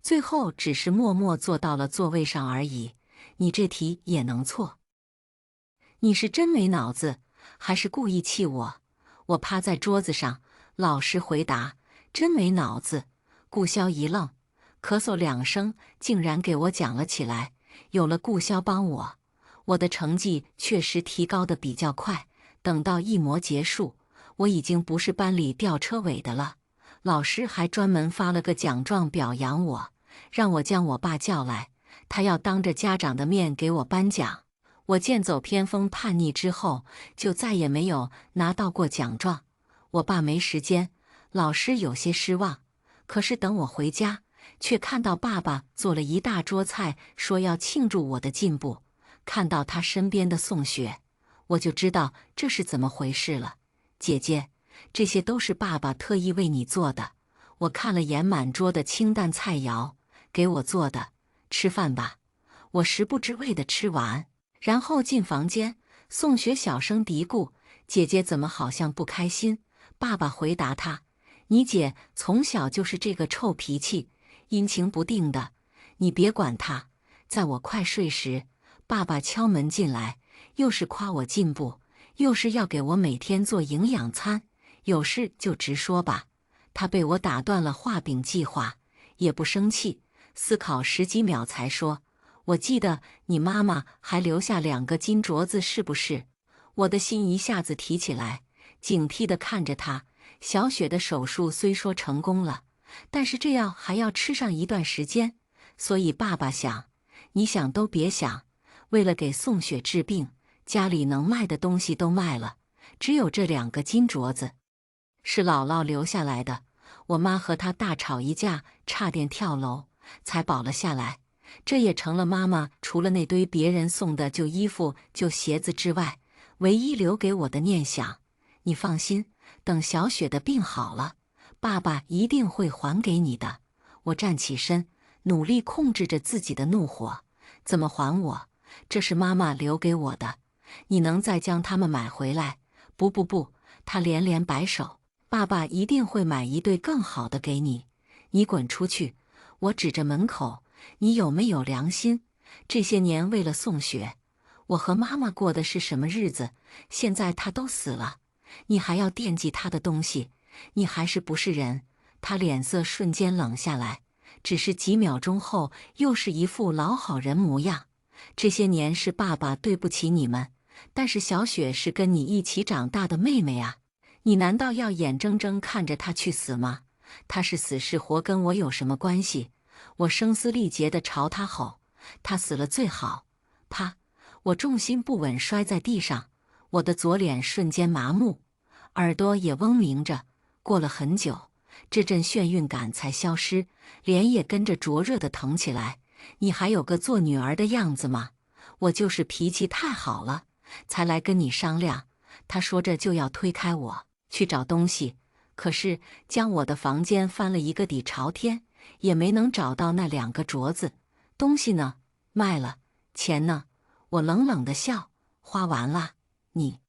最后只是默默坐到了座位上而已。你这题也能错？你是真没脑子，还是故意气我？我趴在桌子上，老实回答：真没脑子。顾潇一愣，咳嗽2声，竟然给我讲了起来。有了顾潇帮我的成绩确实提高得比较快。等到一模结束，我已经不是班里吊车尾的了。老师还专门发了个奖状表扬我，让我将我爸叫来，他要当着家长的面给我颁奖。我剑走偏锋叛逆之后，就再也没有拿到过奖状。我爸没时间，老师有些失望。可是等我回家，却看到爸爸做了一大桌菜，说要庆祝我的进步。看到他身边的宋雪，我就知道这是怎么回事了。姐姐，这些都是爸爸特意为你做的。我看了眼满桌的清淡菜肴，给我做的，吃饭吧。我食不知味地吃完，然后进房间。宋雪小声嘀咕：姐姐怎么好像不开心？爸爸回答她：你姐从小就是这个臭脾气，阴晴不定的，你别管她。在我快睡时，爸爸敲门进来，又是夸我进步，又是要给我每天做营养餐。有事就直说吧。他被我打断了画饼计划，也不生气，思考10几秒才说：我记得你妈妈还留下2个金镯子，是不是？我的心一下子提起来，警惕地看着他。小雪的手术虽说成功了，但是这药还要吃上一段时间，所以爸爸想，你想都别想。为了给宋雪治病，家里能卖的东西都卖了，只有这2个金镯子是姥姥留下来的。我妈和她大吵一架，差点跳楼，才保了下来。这也成了妈妈除了那堆别人送的旧衣服、旧鞋子之外，唯一留给我的念想。你放心，等小雪的病好了，爸爸一定会还给你的。我站起身，努力控制着自己的怒火。怎么还我？这是妈妈留给我的，你能再将它们买回来？不，他连连摆手。爸爸一定会买一对更好的给你。你滚出去！我指着门口。你有没有良心？这些年为了宋雪，我和妈妈过的是什么日子？现在她都死了，你还要惦记她的东西？你还是不是人？他脸色瞬间冷下来，只是几秒钟后，又是一副老好人模样。这些年是爸爸对不起你们，但是小雪是跟你一起长大的妹妹啊，你难道要眼睁睁看着她去死吗？她是死是活跟我有什么关系？我声嘶力竭地朝他吼：他死了最好。啪！我重心不稳摔在地上，我的左脸瞬间麻木，耳朵也嗡鸣着。过了很久，这阵眩晕感才消失，脸也跟着灼热地疼起来。你还有个做女儿的样子吗？我就是脾气太好了，才来跟你商量。他说着就要推开我，去找东西，可是将我的房间翻了一个底朝天，也没能找到那2个镯子。东西呢？卖了。钱呢？我冷冷地笑：花完了。你……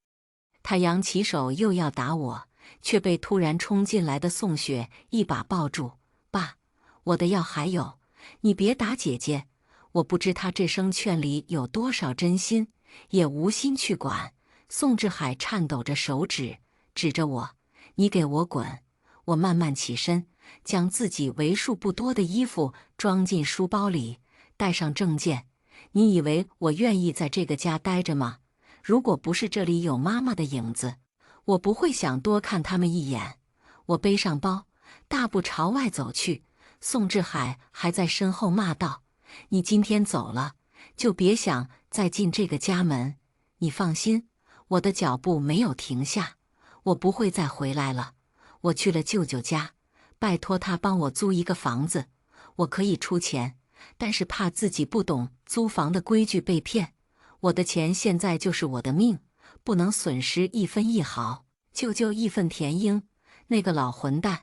他扬起手又要打我，却被突然冲进来的宋雪一把抱住。爸，我的药还有，你别打姐姐。我不知他这声劝里有多少真心，也无心去管。宋志海颤抖着手指，指着我：“你给我滚！”我慢慢起身，将自己为数不多的衣服装进书包里，带上证件。你以为我愿意在这个家待着吗？如果不是这里有妈妈的影子，我不会想多看他们一眼。我背上包，大步朝外走去。宋志海还在身后骂道：“你今天走了，就别想再进这个家门。你放心，我的脚步没有停下，我不会再回来了。我去了舅舅家，拜托他帮我租一个房子，我可以出钱，但是怕自己不懂租房的规矩被骗。我的钱现在就是我的命，不能损失一分一毫。舅舅义愤填膺，那个老混蛋，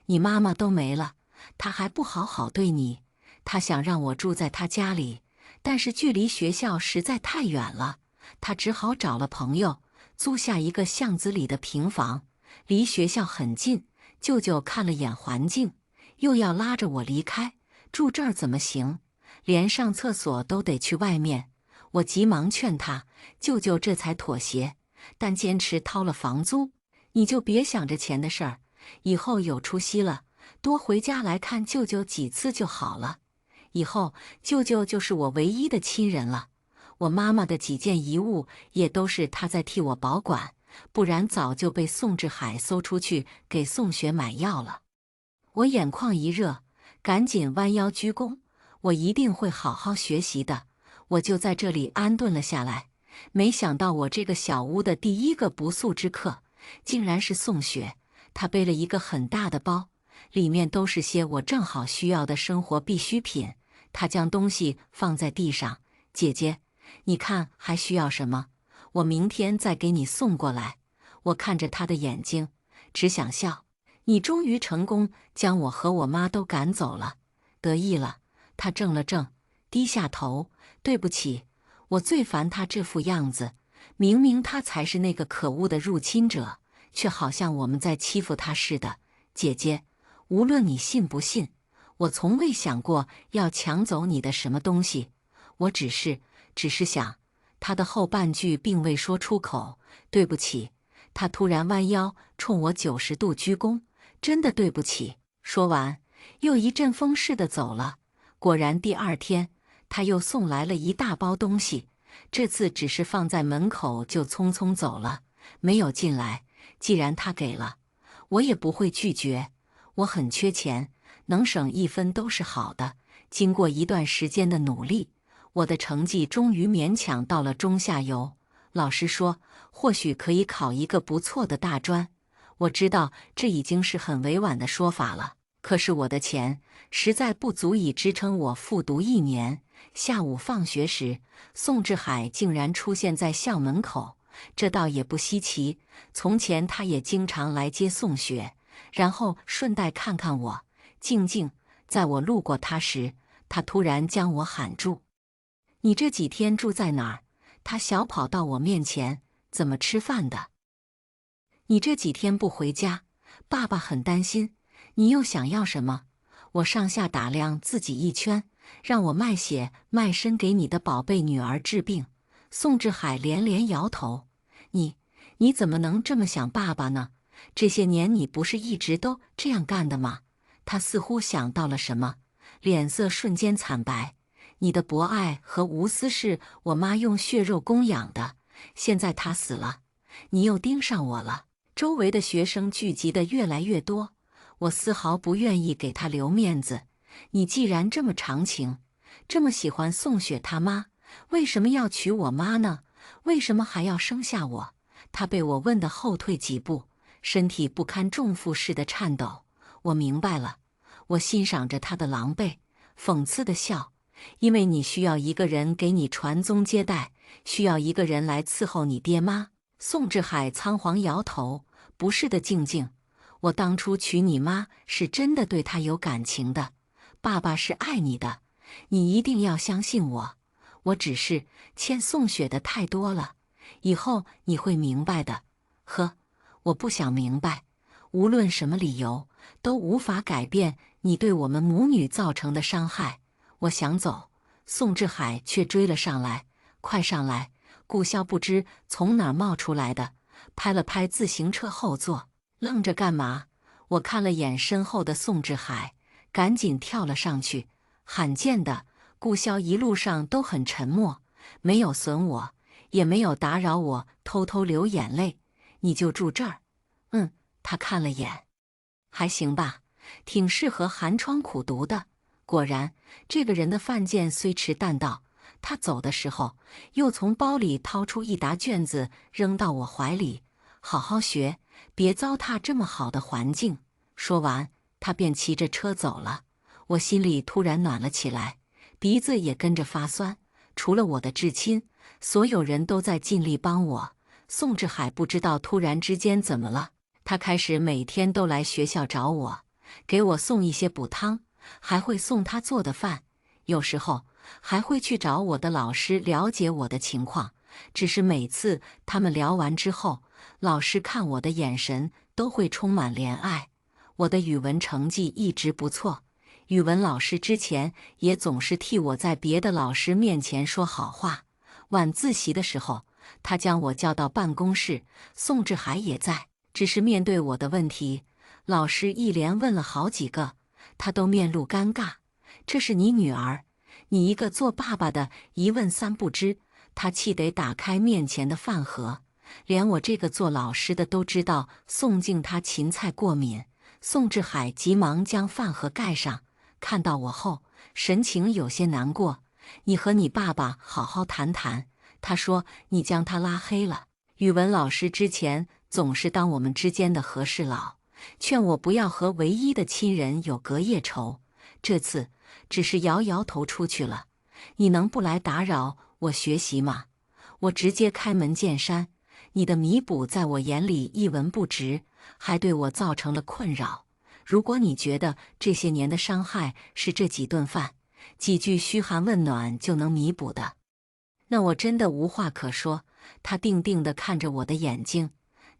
你妈妈都没了，他还不好好对你。他想让我住在他家里，但是距离学校实在太远了，他只好找了朋友，租下一个巷子里的平房，离学校很近。舅舅看了眼环境，又要拉着我离开，住这儿怎么行？连上厕所都得去外面。我急忙劝他，舅舅这才妥协，但坚持掏了房租。你就别想着钱的事儿，以后有出息了，多回家来看舅舅几次就好了。以后舅舅就是我唯一的亲人了。我妈妈的几件遗物也都是他在替我保管，不然早就被宋志海搜出去给宋雪买药了。我眼眶一热，赶紧弯腰鞠躬，我一定会好好学习的。我就在这里安顿了下来。没想到我这个小屋的第一个不速之客，竟然是宋雪。她背了一个很大的包，里面都是些我正好需要的生活必需品。她将东西放在地上：“姐姐，你看还需要什么？我明天再给你送过来。”我看着她的眼睛，只想笑。你终于成功将我和我妈都赶走了，得意了。她怔了怔，低下头：“对不起，我最烦他这副样子。明明他才是那个可恶的入侵者，却好像我们在欺负他似的。姐姐，无论你信不信，我从未想过要抢走你的什么东西。我只是想……”他的后半句并未说出口。对不起。他突然弯腰冲我90度鞠躬：“真的对不起。”说完，又一阵风似的走了。果然第二天，他又送来了一大包东西，这次只是放在门口就匆匆走了，没有进来。既然他给了，我也不会拒绝。我很缺钱，能省一分都是好的。经过一段时间的努力，我的成绩终于勉强到了中下游。老师说，或许可以考一个不错的大专。我知道这已经是很委婉的说法了，可是我的钱实在不足以支撑我复读1年。下午放学时，宋志海竟然出现在校门口，这倒也不稀奇。从前他也经常来接宋雪，然后顺带看看我。静静，在我路过他时，他突然将我喊住：“你这几天住在哪儿？”他小跑到我面前：“怎么吃饭的？你这几天不回家，爸爸很担心。你又想要什么？”我上下打量自己一圈：“让我卖血卖身给你的宝贝女儿治病。”宋志海连连摇头：“你怎么能这么想爸爸呢？这些年你不是一直都这样干的吗？”他似乎想到了什么，脸色瞬间惨白：“你的博爱和无私是我妈用血肉供养的，现在她死了，你又盯上我了。”周围的学生聚集的越来越多，我丝毫不愿意给他留面子。你既然这么长情，这么喜欢宋雪他妈，为什么要娶我妈呢？为什么还要生下我？他被我问得后退几步，身体不堪重负似的颤抖。我明白了。我欣赏着他的狼狈，讽刺的笑。因为你需要一个人给你传宗接代，需要一个人来伺候你爹妈。宋志海仓皇摇头：“不是的，静静，我当初娶你妈是真的对她有感情的，爸爸是爱你的，你一定要相信我。我只是欠宋雪的太多了，以后你会明白的。”呵，我不想明白，无论什么理由都无法改变你对我们母女造成的伤害。我想走，宋志海却追了上来，快上来！顾潇不知从哪儿冒出来的，拍了拍自行车后座，愣着干嘛？我看了眼身后的宋志海，赶紧跳了上去。罕见的，顾潇一路上都很沉默，没有损我，也没有打扰我偷偷流眼泪。你就住这儿？他看了眼，还行吧，挺适合寒窗苦读的。果然，这个人的犯贱虽迟但到。他走的时候，又从包里掏出一沓卷子扔到我怀里，好好学，别糟蹋这么好的环境。说完，他便骑着车走了。我心里突然暖了起来，鼻子也跟着发酸。除了我的至亲，所有人都在尽力帮我。宋志海不知道突然之间怎么了，他开始每天都来学校找我，给我送一些补汤，还会送他做的饭，有时候还会去找我的老师了解我的情况。只是每次他们聊完之后，老师看我的眼神都会充满怜爱。我的语文成绩一直不错，语文老师之前也总是替我在别的老师面前说好话。晚自习的时候，他将我叫到办公室，宋志海也在。只是面对我的问题，老师一连问了好几个，他都面露尴尬。这是你女儿，你一个做爸爸的一问三不知。他气得打开面前的饭盒，连我这个做老师的都知道宋静她芹菜过敏。宋志海急忙将饭盒盖上，看到我后，神情有些难过。你和你爸爸好好谈谈。他说你将他拉黑了。语文老师之前总是当我们之间的和事佬，劝我不要和唯一的亲人有隔夜仇。这次只是摇摇头出去了。你能不来打扰我学习吗？我直接开门见山，你的弥补在我眼里一文不值，还对我造成了困扰。如果你觉得这些年的伤害是这几顿饭、几句嘘寒问暖就能弥补的，那我真的无话可说。他定定地看着我的眼睛，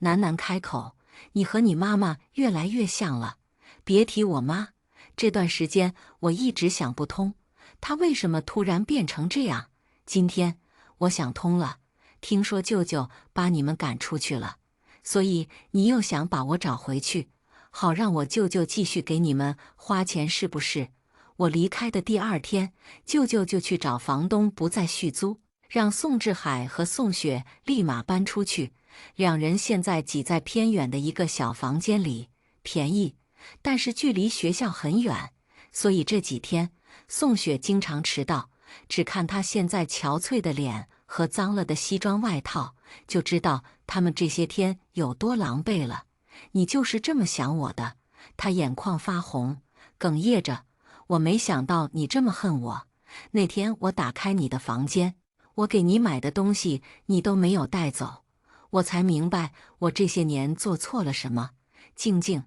喃喃开口：你和你妈妈越来越像了。别提我妈，这段时间我一直想不通，她为什么突然变成这样。今天我想通了，听说舅舅把你们赶出去了，所以你又想把我找回去，好让我舅舅继续给你们花钱，是不是？我离开的第二天，舅舅就去找房东不再续租，让宋志海和宋雪立马搬出去。两人现在挤在偏远的一个小房间里，便宜，但是距离学校很远，所以这几天宋雪经常迟到。只看她现在憔悴的脸和脏了的西装外套，就知道他们这些天有多狼狈了。你就是这么想我的？她眼眶发红，哽咽着。我没想到你这么恨我。那天我打开你的房间，我给你买的东西你都没有带走，我才明白我这些年做错了什么。静静，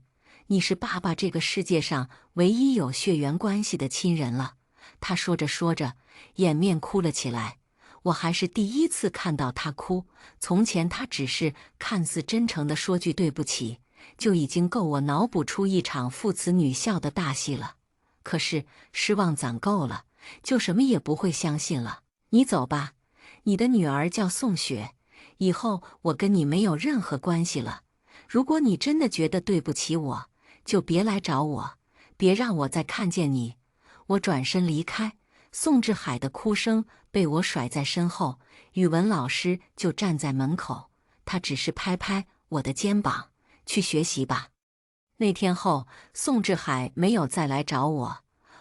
你是爸爸这个世界上唯一有血缘关系的亲人了。他说着说着，掩面哭了起来。我还是第一次看到他哭，从前他只是看似真诚地说句对不起，就已经够我脑补出一场父慈女孝的大戏了。可是失望攒够了，就什么也不会相信了。你走吧，你的女儿叫宋雪，以后我跟你没有任何关系了。如果你真的觉得对不起我，就别来找我，别让我再看见你。我转身离开，宋志海的哭声被我甩在身后，语文老师就站在门口，他只是拍拍我的肩膀，去学习吧。那天后，宋志海没有再来找我，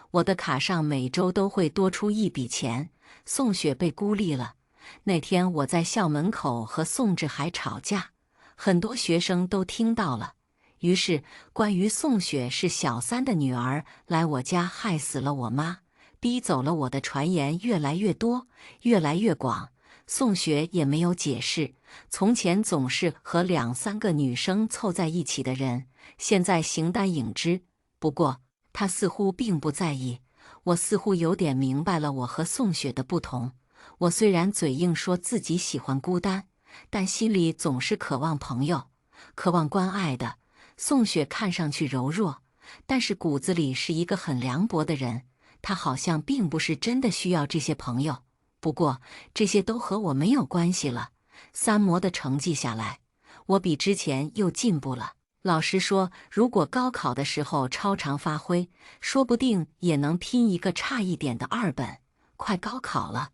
我的卡上每周都会多出一笔钱。宋雪被孤立了。那天我在校门口和宋志海吵架，很多学生都听到了。于是，关于宋雪是小三的女儿来我家害死了我妈，逼走了我的传言越来越多，越来越广。宋雪也没有解释，从前总是和2、3个女生凑在一起的人，现在形单影只。不过，她似乎并不在意。我似乎有点明白了我和宋雪的不同。我虽然嘴硬说自己喜欢孤单，但心里总是渴望朋友，渴望关爱的。宋雪看上去柔弱，但是骨子里是一个很凉薄的人。他好像并不是真的需要这些朋友。不过这些都和我没有关系了。3模的成绩下来，我比之前又进步了。老师说，如果高考的时候超常发挥，说不定也能拼一个差一点的2本。快高考了，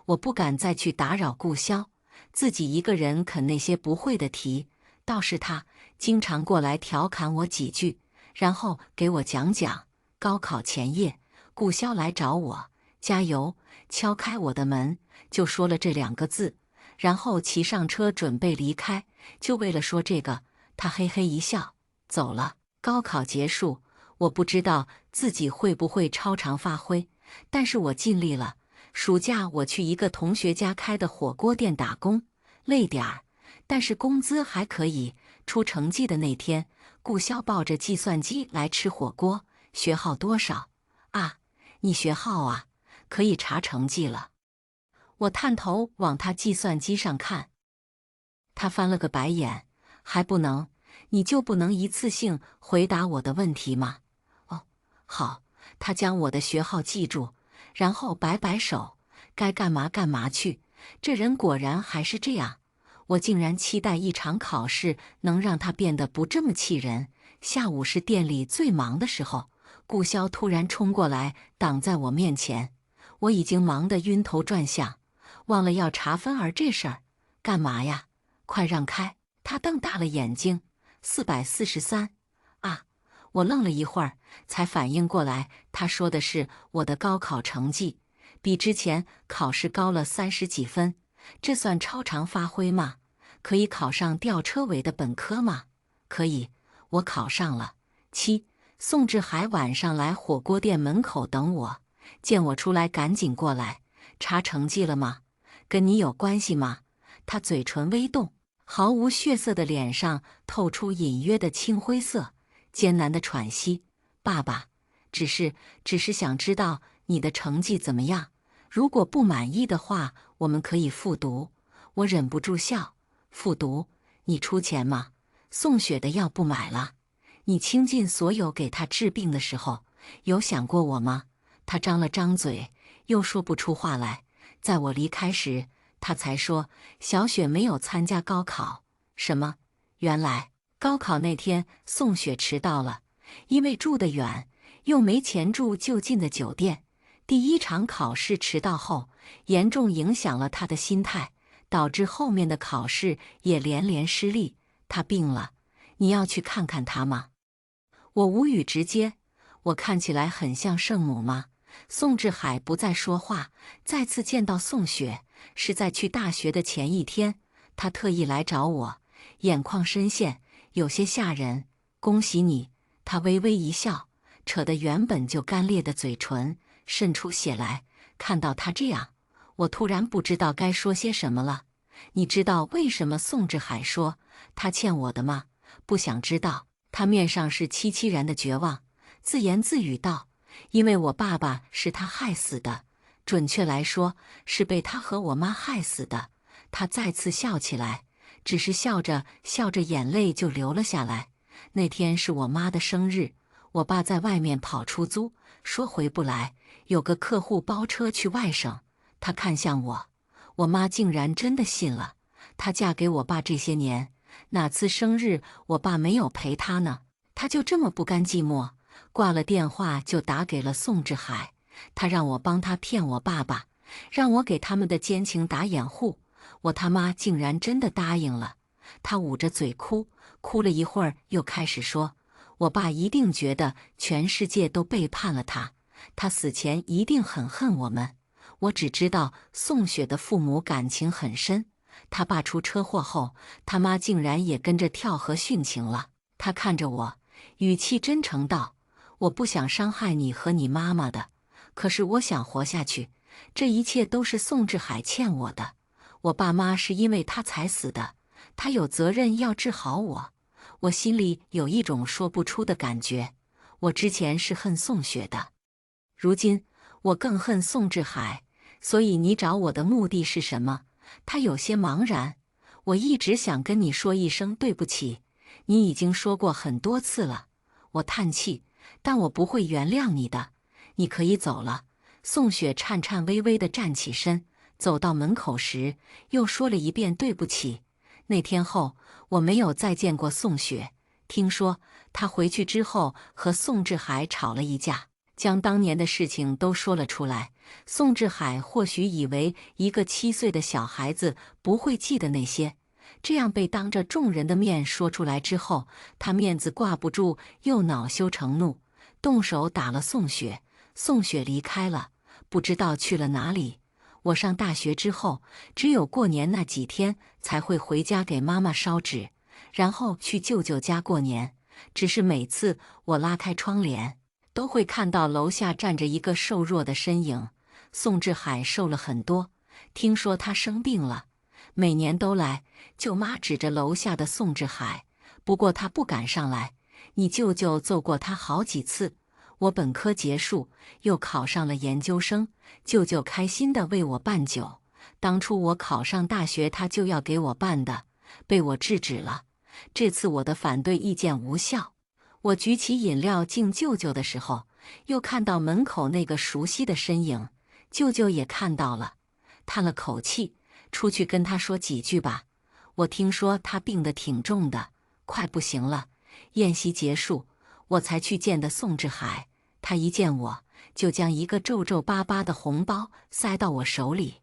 我不敢再去打扰顾潇，自己一个人啃那些不会的题。倒是他经常过来调侃我几句，然后给我讲讲。高考前夜，顾潇来找我，加油，敲开我的门，就说了这2个字，然后骑上车准备离开，就为了说这个。他嘿嘿一笑，走了。高考结束，我不知道自己会不会超常发挥，但是我尽力了。暑假我去一个同学家开的火锅店打工，累点儿，但是工资还可以。出成绩的那天，顾潇抱着计算机来吃火锅，学号多少啊？你学号啊？可以查成绩了。我探头往他计算机上看，他翻了个白眼，还不能？你就不能一次性回答我的问题吗？哦，好。他将我的学号记住，然后摆摆手，该干嘛干嘛去。这人果然还是这样。我竟然期待一场考试能让他变得不这么气人。下午是店里最忙的时候，顾潇突然冲过来挡在我面前，我已经忙得晕头转向，忘了要查分儿这事儿。干嘛呀？快让开！他瞪大了眼睛。443啊！我愣了一会儿，才反应过来，他说的是我的高考成绩，比之前考试高了30几分。这算超常发挥吗？可以考上吊车尾的本科吗？可以，我考上了。宋志海晚上来火锅店门口等我，见我出来赶紧过来，查成绩了吗？跟你有关系吗？他嘴唇微动，毫无血色的脸上透出隐约的青灰色，艰难的喘息。爸爸，只是想知道你的成绩怎么样，如果不满意的话，我们可以复读。我忍不住笑。复读？你出钱吗？宋雪的药不买了，你倾尽所有给她治病的时候，有想过我吗？他张了张嘴，又说不出话来。在我离开时，他才说小雪没有参加高考。什么？原来高考那天宋雪迟到了，因为住得远，又没钱住就近的酒店。第1场考试迟到后，严重影响了他的心态，导致后面的考试也连连失利。他病了，你要去看看他吗？我无语直接。我看起来很像圣母吗？宋志海不再说话。再次见到宋雪是在去大学的前一天，他特意来找我，眼眶深陷，有些吓人。恭喜你！他微微一笑，扯得原本就干裂的嘴唇渗出血来。看到他这样，我突然不知道该说些什么了。你知道为什么宋志海说他欠我的吗？不想知道。他面上是凄凄然的绝望，自言自语道：因为我爸爸是他害死的，准确来说是被他和我妈害死的。他再次笑起来，只是笑着笑着眼泪就流了下来。那天是我妈的生日，我爸在外面跑出租，说回不来，有个客户包车去外省。他看向我，我妈竟然真的信了。她嫁给我爸这些年，哪次生日我爸没有陪她呢？她就这么不甘寂寞，挂了电话就打给了宋志海。他让我帮他骗我爸爸，让我给他们的奸情打掩护。我他妈竟然真的答应了。他捂着嘴哭，哭了一会儿又开始说，我爸一定觉得全世界都背叛了他，他死前一定很恨我们。我只知道宋雪的父母感情很深，他爸出车祸后，他妈竟然也跟着跳河殉情了。他看着我，语气真诚道，我不想伤害你和你妈妈的，可是我想活下去，这一切都是宋志海欠我的。我爸妈是因为他才死的，他有责任要治好我。我心里有一种说不出的感觉。我之前是恨宋雪的，如今我更恨宋志海。所以你找我的目的是什么？他有些茫然。我一直想跟你说一声对不起，你已经说过很多次了。我叹气，但我不会原谅你的。你可以走了。”宋雪颤颤巍巍地站起身，走到门口时，又说了一遍对不起。那天后，我没有再见过宋雪。听说她回去之后和宋志海吵了一架，将当年的事情都说了出来。宋志海或许以为一个7岁的小孩子不会记得那些，这样被当着众人的面说出来之后，他面子挂不住，又恼羞成怒，动手打了宋雪。宋雪离开了，不知道去了哪里。我上大学之后，只有过年那几天才会回家给妈妈烧纸，然后去舅舅家过年。只是每次我拉开窗帘，都会看到楼下站着一个瘦弱的身影。宋志海瘦了很多，听说他生病了，每年都来。舅妈指着楼下的宋志海，不过他不敢上来，你舅舅揍过他好几次。我本科结束，又考上了研究生，舅舅开心地为我办酒。当初我考上大学，他就要给我办的，被我制止了。这次我的反对意见无效，我举起饮料敬舅舅的时候，又看到门口那个熟悉的身影。舅舅也看到了，叹了口气，出去跟他说几句吧。我听说他病得挺重的，快不行了。宴席结束，我才去见的宋志海。他一见我，就将一个皱皱巴巴的红包塞到我手里。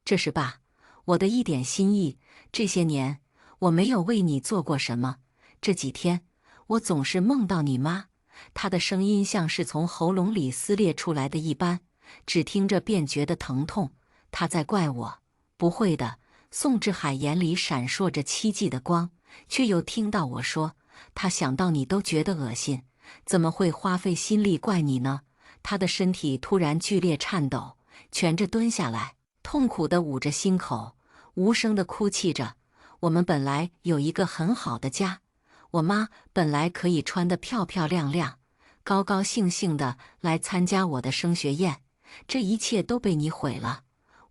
这是爸，我的一点心意。这些年我没有为你做过什么，这几天我总是梦到你妈。她的声音像是从喉咙里撕裂出来的一般，只听着便觉得疼痛。她在怪我？不会的。宋志海眼里闪烁着希冀的光，却又听到我说，他想到你都觉得恶心，怎么会花费心力怪你呢？他的身体突然剧烈颤抖，蜷着蹲下来，痛苦地捂着心口，无声地哭泣着。我们本来有一个很好的家，我妈本来可以穿得漂漂亮亮，高高兴兴地来参加我的升学宴，这一切都被你毁了。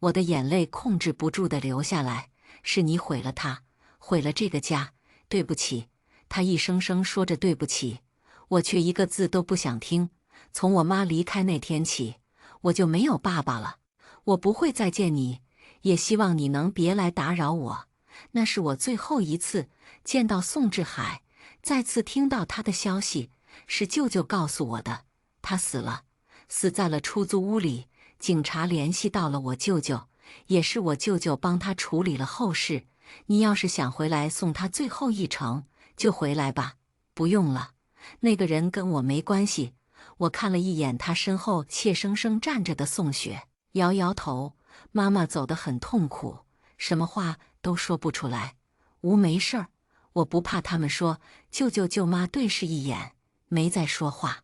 我的眼泪控制不住地流下来，是你毁了她，毁了这个家。对不起。她一声声说着对不起，我却一个字都不想听。从我妈离开那天起，我就没有爸爸了。我不会再见你，也希望你能别来打扰我。那是我最后一次见到宋志海，再次听到他的消息，是舅舅告诉我的，他死了，死在了出租屋里。警察联系到了我舅舅，也是我舅舅帮他处理了后事。你要是想回来送他最后一程，就回来吧。不用了，那个人跟我没关系。我看了一眼他身后怯生生站着的宋雪，摇摇头。妈妈走得很痛苦，什么话都说不出来。没事儿，我不怕他们说。舅舅舅妈对视一眼，没再说话。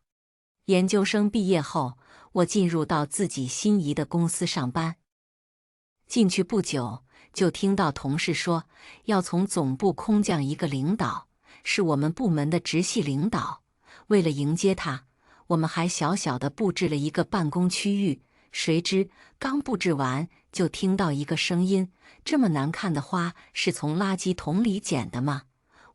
研究生毕业后，我进入到自己心仪的公司上班。进去不久，就听到同事说要从总部空降一个领导，是我们部门的直系领导。为了迎接他，我们还小小的布置了一个办公区域。谁知刚布置完，就听到一个声音：“这么难看的花是从垃圾桶里捡的吗？”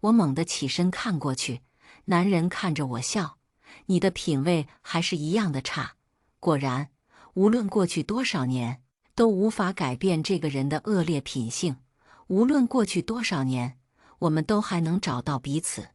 我猛地起身看过去，男人看着我笑：“你的品味还是一样的差。”果然，无论过去多少年，都无法改变这个人的恶劣品性。无论过去多少年，我们都还能找到彼此。